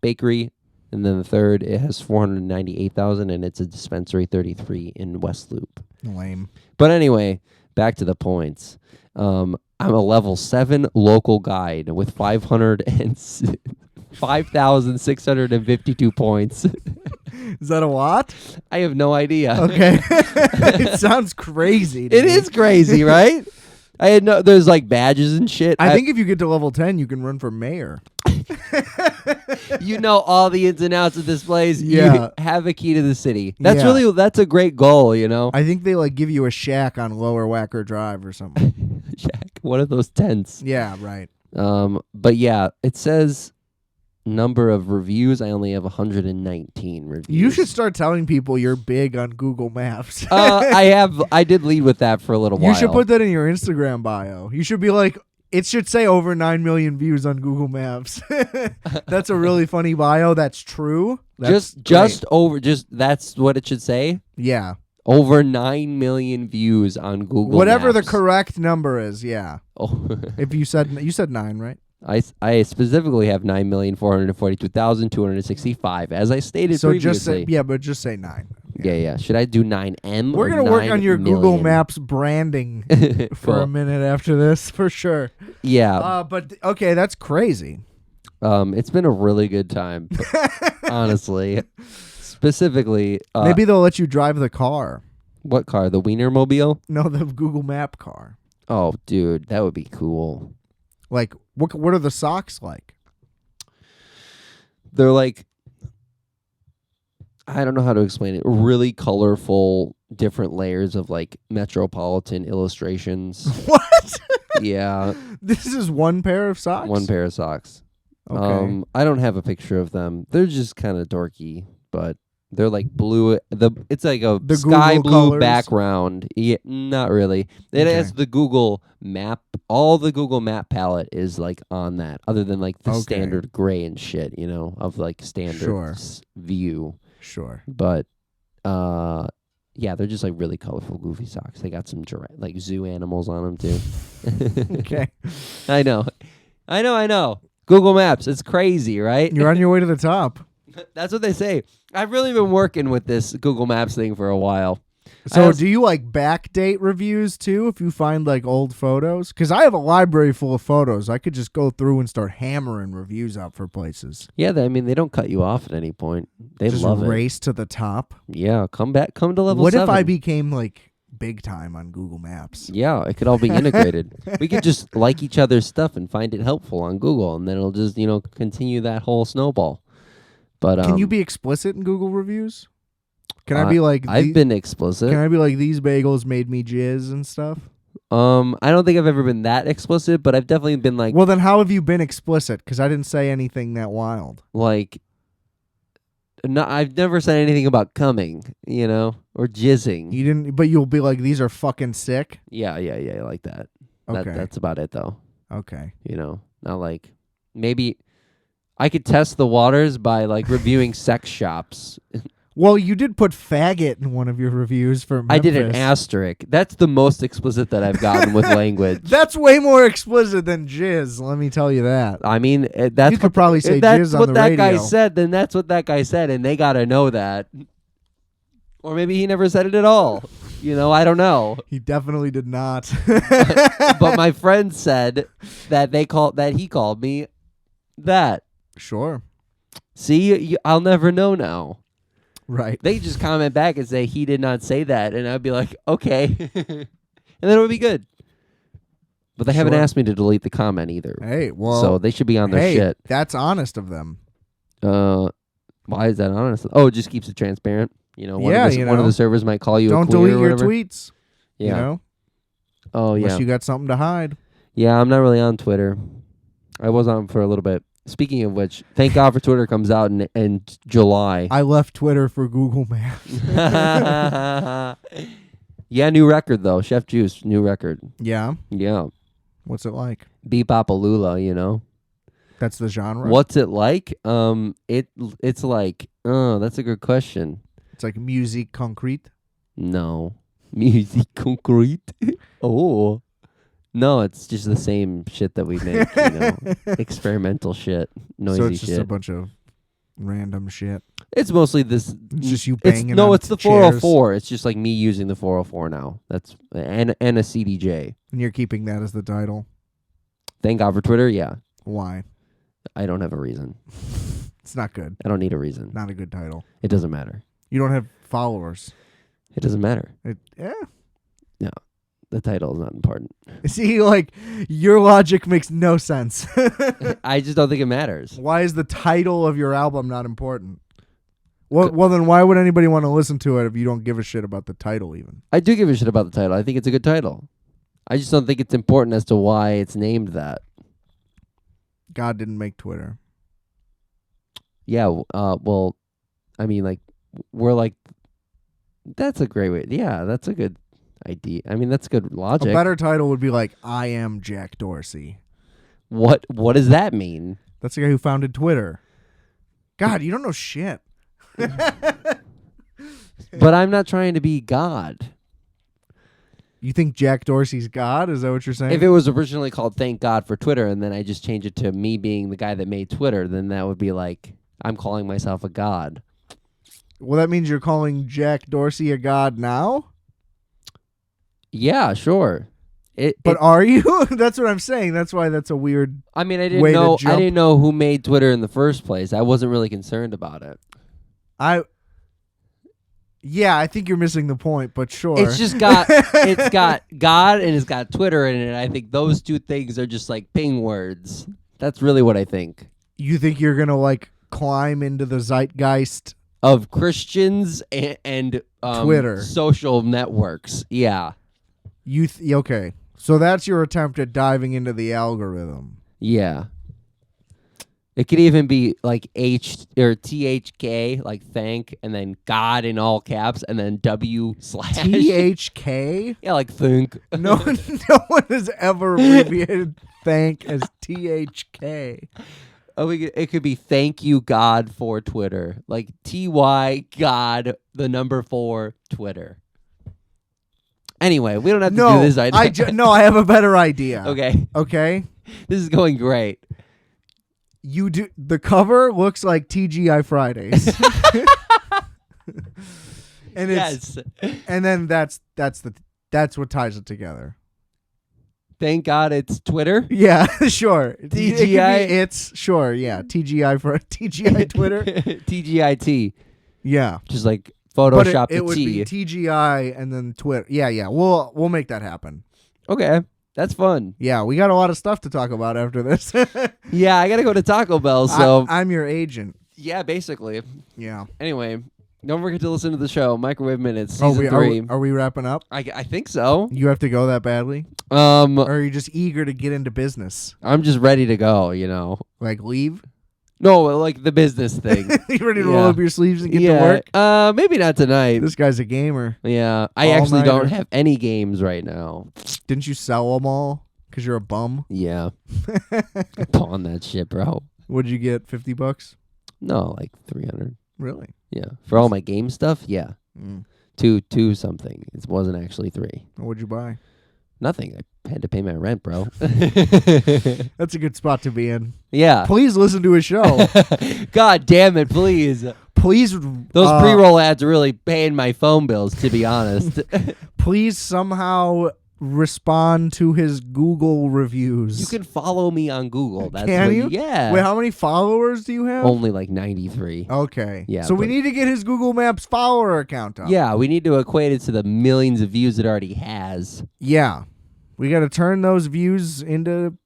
Bakery. And then the third, it has 498,000, and it's a dispensary 33 in West Loop. Lame. But anyway, back to the points. I'm a level 7 local guide with 5,652 points. Is that a lot? I have no idea. Okay. It sounds crazy. It is crazy, right? There's like badges and shit. I think if you get to level 10, you can run for mayor. You know all the ins and outs of this place. Yeah. You have a key to the city. That's a great goal, you know? I think they like give you a shack on Lower Wacker Drive or something. Jack, one of those tents. Yeah, right. But yeah, it says number of reviews. I only have 119 reviews. You should start telling people you're big on Google Maps. I did lead with that for a little while. You should put that in your Instagram bio. You should be like, it should say over 9,000,000 views on Google Maps. That's a really funny bio. That's true. That's that's what it should say. Yeah. Over 9,000,000 views on Google Whatever Maps. the correct number is, yeah. Oh. If you said 9, right? I specifically have 9,442,265, as I stated previously. Just say 9. Yeah. Should I do 9M? We're gonna work on your Google Maps branding for a minute after this, for sure. Yeah. But okay, that's crazy. It's been a really good time, honestly. Specifically, maybe they'll let you drive the car. What car? The Wienermobile? No, the Google Map car. Oh, dude, that would be cool. Like, what are the socks like? They're like, I don't know how to explain it. Really colorful, different layers of like metropolitan illustrations. What? Yeah, This is one pair of socks? one pair of socks. Okay. I don't have a picture of them. They're just kind of dorky, but they're like blue. It's like a The sky Google blue colors? background. Yeah, not really. It Okay. has the Google map. All the Google map palette is like on that, other than like the Okay. standard gray and shit, of like standard Sure. view. Sure. But yeah, they're just like really colorful, goofy socks. They got some like zoo animals on them too. Okay. I know. Google Maps, it's crazy, right? You're on your way to the top. That's what they say. I've really been working with this Google Maps thing for a while. So do you like backdate reviews too if you find like old photos? Because I have a library full of photos. I could just go through and start hammering reviews out for places. Yeah, they don't cut you off at any point. They Just love it. race to the top. Yeah, come to level What 7. if I became like big time on Google Maps? Yeah, it could all be integrated. We could just like each other's stuff and find it helpful on Google, and then it'll just, continue that whole snowball. But Can you be explicit in Google reviews? Can I be like I've been explicit. Can I be like these bagels made me jizz and stuff? I don't think I've ever been that explicit, but I've definitely been like Well, then how have you been explicit? Because I didn't say anything that wild. no, I've never said anything about coming, or jizzing. You didn't, but you'll be like, these are fucking sick. Yeah, like that. Okay. That's about it though. Okay. Not like maybe I could test the waters by like reviewing sex shops. Well, you did put faggot in one of your reviews for Memphis. I did an asterisk. That's the most explicit that I've gotten with language. That's way more explicit than jizz, let me tell you that. I mean, that's You could probably say if that's jizz on what the that radio. guy said, then that's what that guy said, and they got to know that. Or maybe he never said it at all. I don't know. He definitely did not. But my friend said that he called me that. Sure. See, I'll never know now. Right. They just comment back and say he did not say that, and I'd be like, okay, and then it would be good. But they haven't Sure. asked me to delete the comment either. Hey, well. So they should be on their shit. That's honest of them. Why is that honest? Oh, it just keeps it transparent. One of the servers might call you. Don't a queer delete or your whatever. tweets. Yeah. Oh yeah. Unless you got something to hide. Yeah, I'm not really on Twitter. I was on for a little bit. Speaking of which, thank God for Twitter comes out in July. I left Twitter for Google Maps. Yeah, new record though. Chef Juice, new record. Yeah. Yeah. What's it like? Bebopalula, That's the genre. What's it like? It's like, that's a good question. It's like musique concrete. No. Music concrete. Oh. No, it's just the same shit that we make, experimental shit, noisy So it's just shit. a bunch of random shit. It's mostly this. It's just you banging. It's the 404. It's just like me using the 404 now. That's and a CDJ. And you're keeping that as the title. Thank God for Twitter. Yeah, Why? I don't have a reason. It's not good. I don't need a reason. Not a good title. It doesn't matter. You don't have followers. It doesn't matter. Yeah. No, the title is not important. See, like, your logic makes no sense. I just don't think it matters. Why is the title of your album not important? Well, then why would anybody want to listen to it if you don't give a shit about the title even? I do give a shit about the title. I think it's a good title. I just don't think it's important as to why it's named that. God didn't make Twitter. Yeah, well, I mean, like, we're like, that's a great way. Yeah, that's a good idea. I mean, that's good logic. A better title would be like, I am Jack Dorsey. What does that mean? That's the guy who founded Twitter. God, you don't know shit. But I'm not trying to be God. You think Jack Dorsey's God? Is that what you're saying? If it was originally called Thank God for Twitter and then I just change it to me being the guy that made Twitter, then that would be like, I'm calling myself a god. Well, that means you're calling Jack Dorsey a god now? Yeah, sure. But are you? That's what I'm saying. That's why that's a weird. I mean, I way to jump. didn't know who made Twitter in the first place. I wasn't really concerned about it. Yeah, I think you're missing the point, but sure. It's just got God and it's got Twitter in it. I think those two things are just like ping words. That's really what I think. You think you're gonna like climb into the zeitgeist of Christians and Twitter. social networks. Yeah. Okay. So that's your attempt at diving into the algorithm. Yeah. It could even be like H or THK, like thank, and then God in all caps, and then W/ THK? Yeah, like think. No one has ever abbreviated thank as THK. Oh, it could be thank you God for Twitter, like TY God the number 4 Twitter. Anyway, we don't have to do this. I have a better idea. Okay. This is going great. You do the cover looks like TGI Fridays. And yes. And then that's what ties it together. Thank God it's Twitter. Yeah, sure. TGI. It's sure. Yeah, TGI for TGI Twitter. TGIT. Yeah, just like Photoshop it would be TGI and then Twitter. Yeah. We'll make that happen. Okay, that's fun. Yeah, we got a lot of stuff to talk about after this. Yeah, I gotta go to Taco Bell. So I'm your agent. Yeah, basically. Yeah. Anyway. Don't forget to listen to the show, Microwave Minutes, season 3. Are we wrapping up? I think so. You have to go that badly? Or are you just eager to get into business? I'm just ready to go, Like leave? No, like the business thing. You ready to roll up your sleeves and get to work? Maybe not tonight. This guy's a gamer. Yeah. I actually don't have any games right now. Didn't you sell them all? Because you're a bum? Yeah. Pawn that shit, bro. What'd you get, $50? No, like 300. Really? Yeah. For all my game stuff, yeah. Two something. It wasn't actually 3. What'd you buy? Nothing. I had to pay my rent, bro. That's a good spot to be in. Yeah. Please listen to his show. God damn it, please. Please. Those pre-roll ads are really paying my phone bills, to be honest. Please somehow respond to his Google reviews. You can follow me on Google. That's can you? Yeah. Wait, how many followers do you have? Only like 93. Okay. Yeah. So we need to get his Google Maps follower account up. Yeah, we need to equate it to the millions of views it already has. Yeah. We got to turn those views into,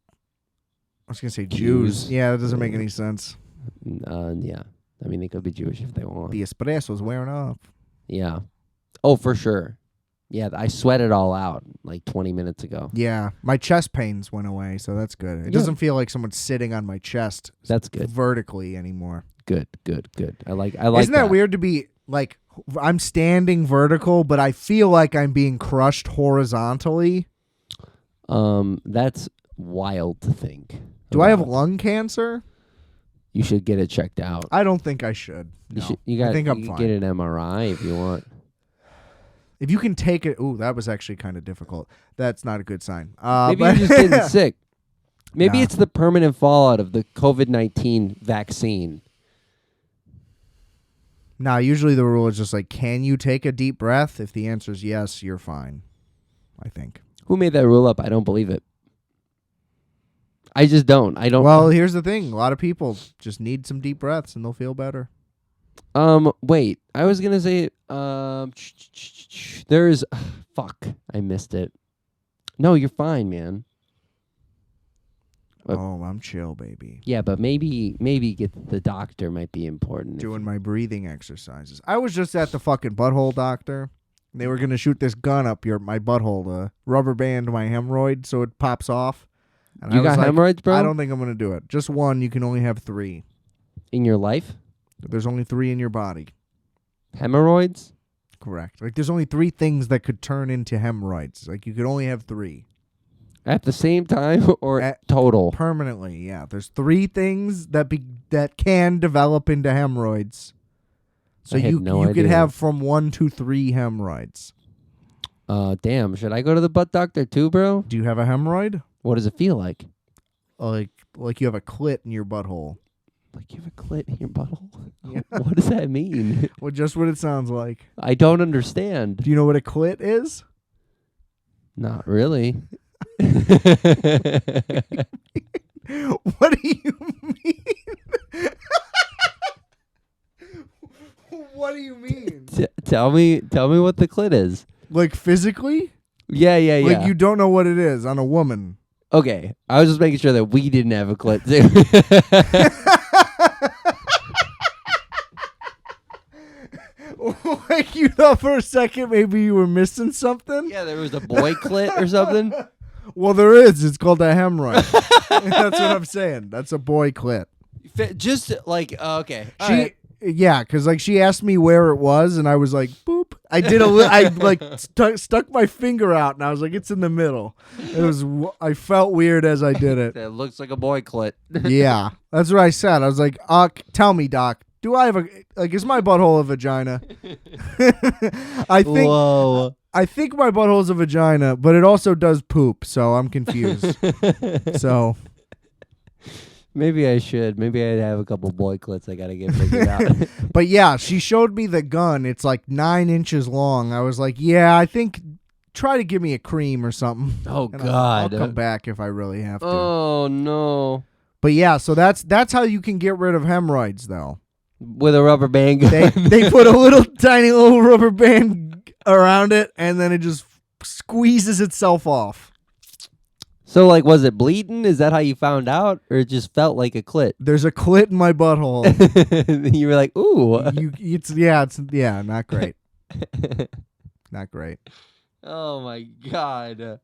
I was going to say Jews. Yeah, that doesn't make any sense. Yeah. I mean, they could be Jewish if they want. The espresso's wearing off. Yeah. Oh, for sure. Yeah, I sweat it all out like 20 minutes ago. Yeah, my chest pains went away, so that's good. It doesn't feel like someone's sitting on my chest. That's good. Vertically anymore. Good. I like. Isn't that weird to be like I'm standing vertical, but I feel like I'm being crushed horizontally? That's wild to think. Do I have lung cancer? You should get it checked out. I don't think I should. No. I think I'm fine. Get an MRI if you want. If you can take it, that was actually kind of difficult. That's not a good sign. Maybe you're just getting sick. Maybe it's the permanent fallout of the COVID-19 vaccine. Nah, usually the rule is just like, can you take a deep breath? If the answer is yes, you're fine, I think. Who made that rule up? I don't believe it. I just don't. I don't. Well, here's the thing. A lot of people just need some deep breaths and they'll feel better. Wait. I was going to say, there's, fuck, I missed it. No, you're fine, man. I'm chill, baby. Yeah, but maybe get the doctor might be important. Doing my breathing exercises. I was just at the fucking butthole doctor. They were going to shoot this gun up my butthole to rubber band my hemorrhoid so it pops off. And you got hemorrhoids, bro? I don't think I'm going to do it. Just one. You can only have 3. In your life? There's only 3 in your body. Hemorrhoids? Correct. Like there's only 3 things that could turn into hemorrhoids. Like you could only have 3. At the same time or total? Permanently, yeah. There's 3 things that can develop into hemorrhoids. So you could have from 1 to 3 hemorrhoids. Damn. Should I go to the butt doctor too, bro? Do you have a hemorrhoid? What does it feel like? Like you have a clit in your butthole. Like you have a clit in your butthole? Yeah. What does that mean? Well, just what it sounds like. I don't understand. Do you know what a clit is? Not really. What do you mean? What do you mean? Tell me what the clit is. Like physically? Yeah. Like you don't know what it is on a woman. Okay. I was just making sure that we didn't have a clit too. Like you thought for a second maybe you were missing something? Yeah, there was a boy clit or something. Well, there is. It's called a hemorrhoid. That's what I'm saying. That's a boy clit. Just like okay. Yeah, because like she asked me where it was, and I was like, boop. I did I like stuck my finger out, and I was like, it's in the middle. I felt weird as I did it. It looks like a boy clit. Yeah, that's what I said. I was like, tell me, doc, do I have is my butthole a vagina? Whoa. I think my butthole's a vagina, but it also does poop, so I'm confused. So maybe I should. Maybe I'd have a couple boy clits I gotta get figured out. But yeah, she showed me the gun. It's like 9 inches long. I was like, yeah, I think try to give me a cream or something. Oh And God. I'll come back if I really have to. Oh no. But yeah, so that's how you can get rid of hemorrhoids, though. With a rubber band gun. They put a tiny little rubber band around it, and then it just squeezes itself off. So, like, was it bleeding? Is that how you found out? Or it just felt like a clit? There's a clit in my butthole. You were like, ooh. It's not great. Not great. Oh, my God.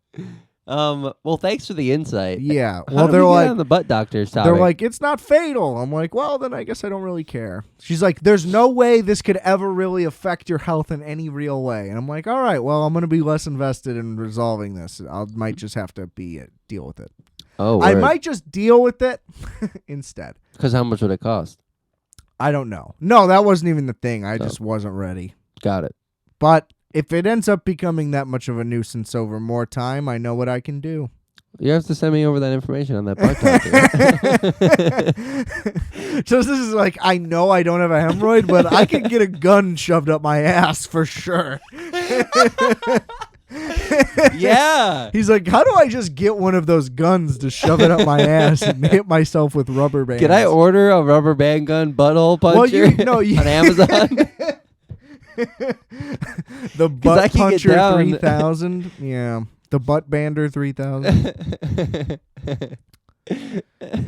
Well, thanks for the insight. Yeah. How Well, did they're we get like, on the butt doctor's topic? they're like, it's not fatal. I'm like, well, then I guess I don't really care. She's like, there's no way this could ever really affect your health in any real way. And I'm like, all right, well, I'm going to be less invested in resolving this. I might just have to deal with it. Oh, I might just deal with it instead. Because how much would it cost? I don't know. No, that wasn't even the thing. I just wasn't ready. Got it. But if it ends up becoming that much of a nuisance over more time, I know what I can do. You have to send me over that information on that butt doctor. So this is like, I know I don't have a hemorrhoid, but I can get a gun shoved up my ass for sure. Yeah. He's like, how do I just get one of those guns to shove it up my ass and hit myself with rubber bands? Can I order a rubber band gun butthole puncher on Amazon? The butt puncher 3000. Yeah. The butt bander 3000.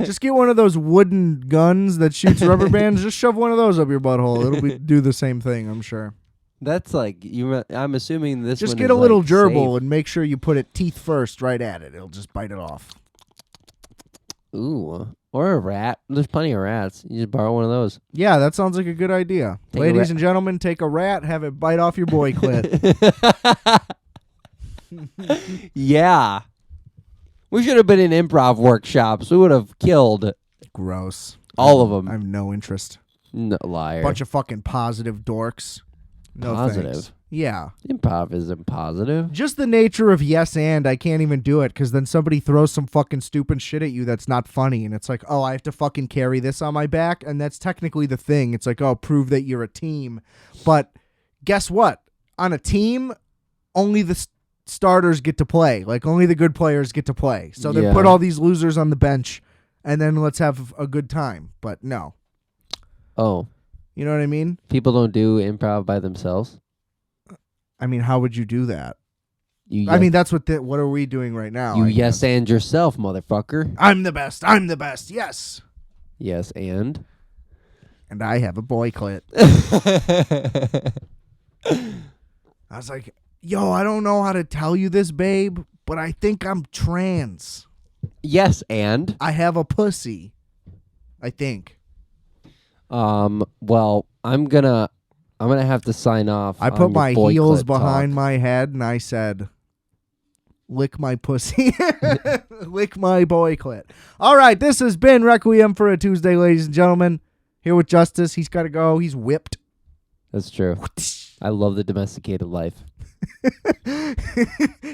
Just get one of those wooden guns that shoots rubber bands. Just shove one of those up your butthole. It'll do the same thing, I'm sure. That's like I'm assuming this. Just one get is a little like gerbil safe. and make sure you put it teeth first right at it. It'll just bite it off. Ooh, or a rat. There's plenty of rats. You just borrow one of those. Yeah, that sounds like a good idea. Take Ladies and gentlemen, take a rat, have it bite off your boy clit. Yeah. We should have been in improv workshops. We would have killed Gross. all of them. I have no interest. No, liar. Bunch of fucking positive dorks. No Positive? thanks. Yeah. Improv isn't positive. Just the nature of yes and I can't even do it because then somebody throws some fucking stupid shit at you that's not funny and it's like, oh, I have to fucking carry this on my back, and that's technically the thing. It's like, oh, prove that you're a team. But guess what? On a team, only the starters get to play. Like, only the good players get to play. So then put all these losers on the bench and then let's have a good time. But no. Oh. You know what I mean? People don't do improv by themselves. I mean, how would you do that? I mean, that's what are we doing right now? You yes and yourself, motherfucker. I'm the best. I'm the best. Yes. Yes and. And I have a boy clit. I was like, yo, I don't know how to tell you this, babe, but I think I'm trans. Yes and. I have a pussy. I think. Well, I'm gonna have to sign off. I put my heels behind talk. my head and I said, lick my pussy. Lick my boy clit. All right, this has been Requiem for a Tuesday, ladies and gentlemen. Here with Justis. He's got to go. He's whipped. That's true. I love the domesticated life.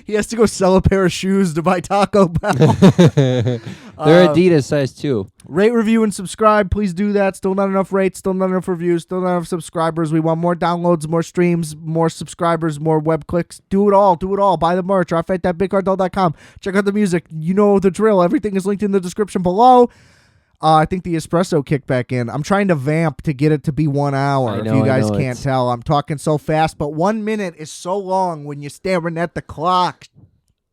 He has to go sell a pair of shoes to buy Taco Bell. They're Adidas size 2. Rate, review, and subscribe. Please do that. Still not enough rates. Still not enough reviews. Still not enough subscribers. We want more downloads, more streams, more subscribers, more web clicks. Do it all. Do it all. Buy the merch. RFAT.BigCartel.com. Check out the music. You know the drill. Everything is linked in the description below. I think the espresso kicked back in. I'm trying to vamp to get it to be 1 hour. If you guys can't tell, I'm talking so fast, but 1 minute is so long when you're staring at the clock.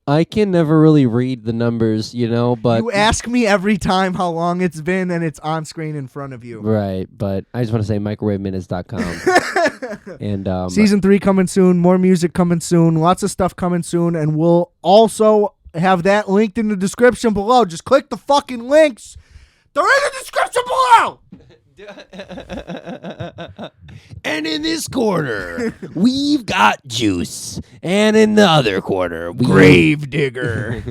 I can never really read the numbers, but You ask me every time how long it's been, and it's on screen in front of you. right. But I just want to say microwaveminutes.com. And Season 3 coming soon. More music coming soon. Lots of stuff coming soon. And we'll also have that linked in the description below. Just click the fucking links. They're in the description below. And in this corner, we've got Juice. And in the other corner, Grave Digger.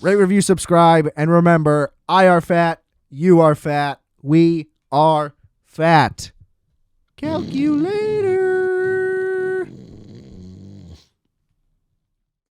Rate, review, subscribe. And remember, I are fat. You are fat. We are fat. Calculator.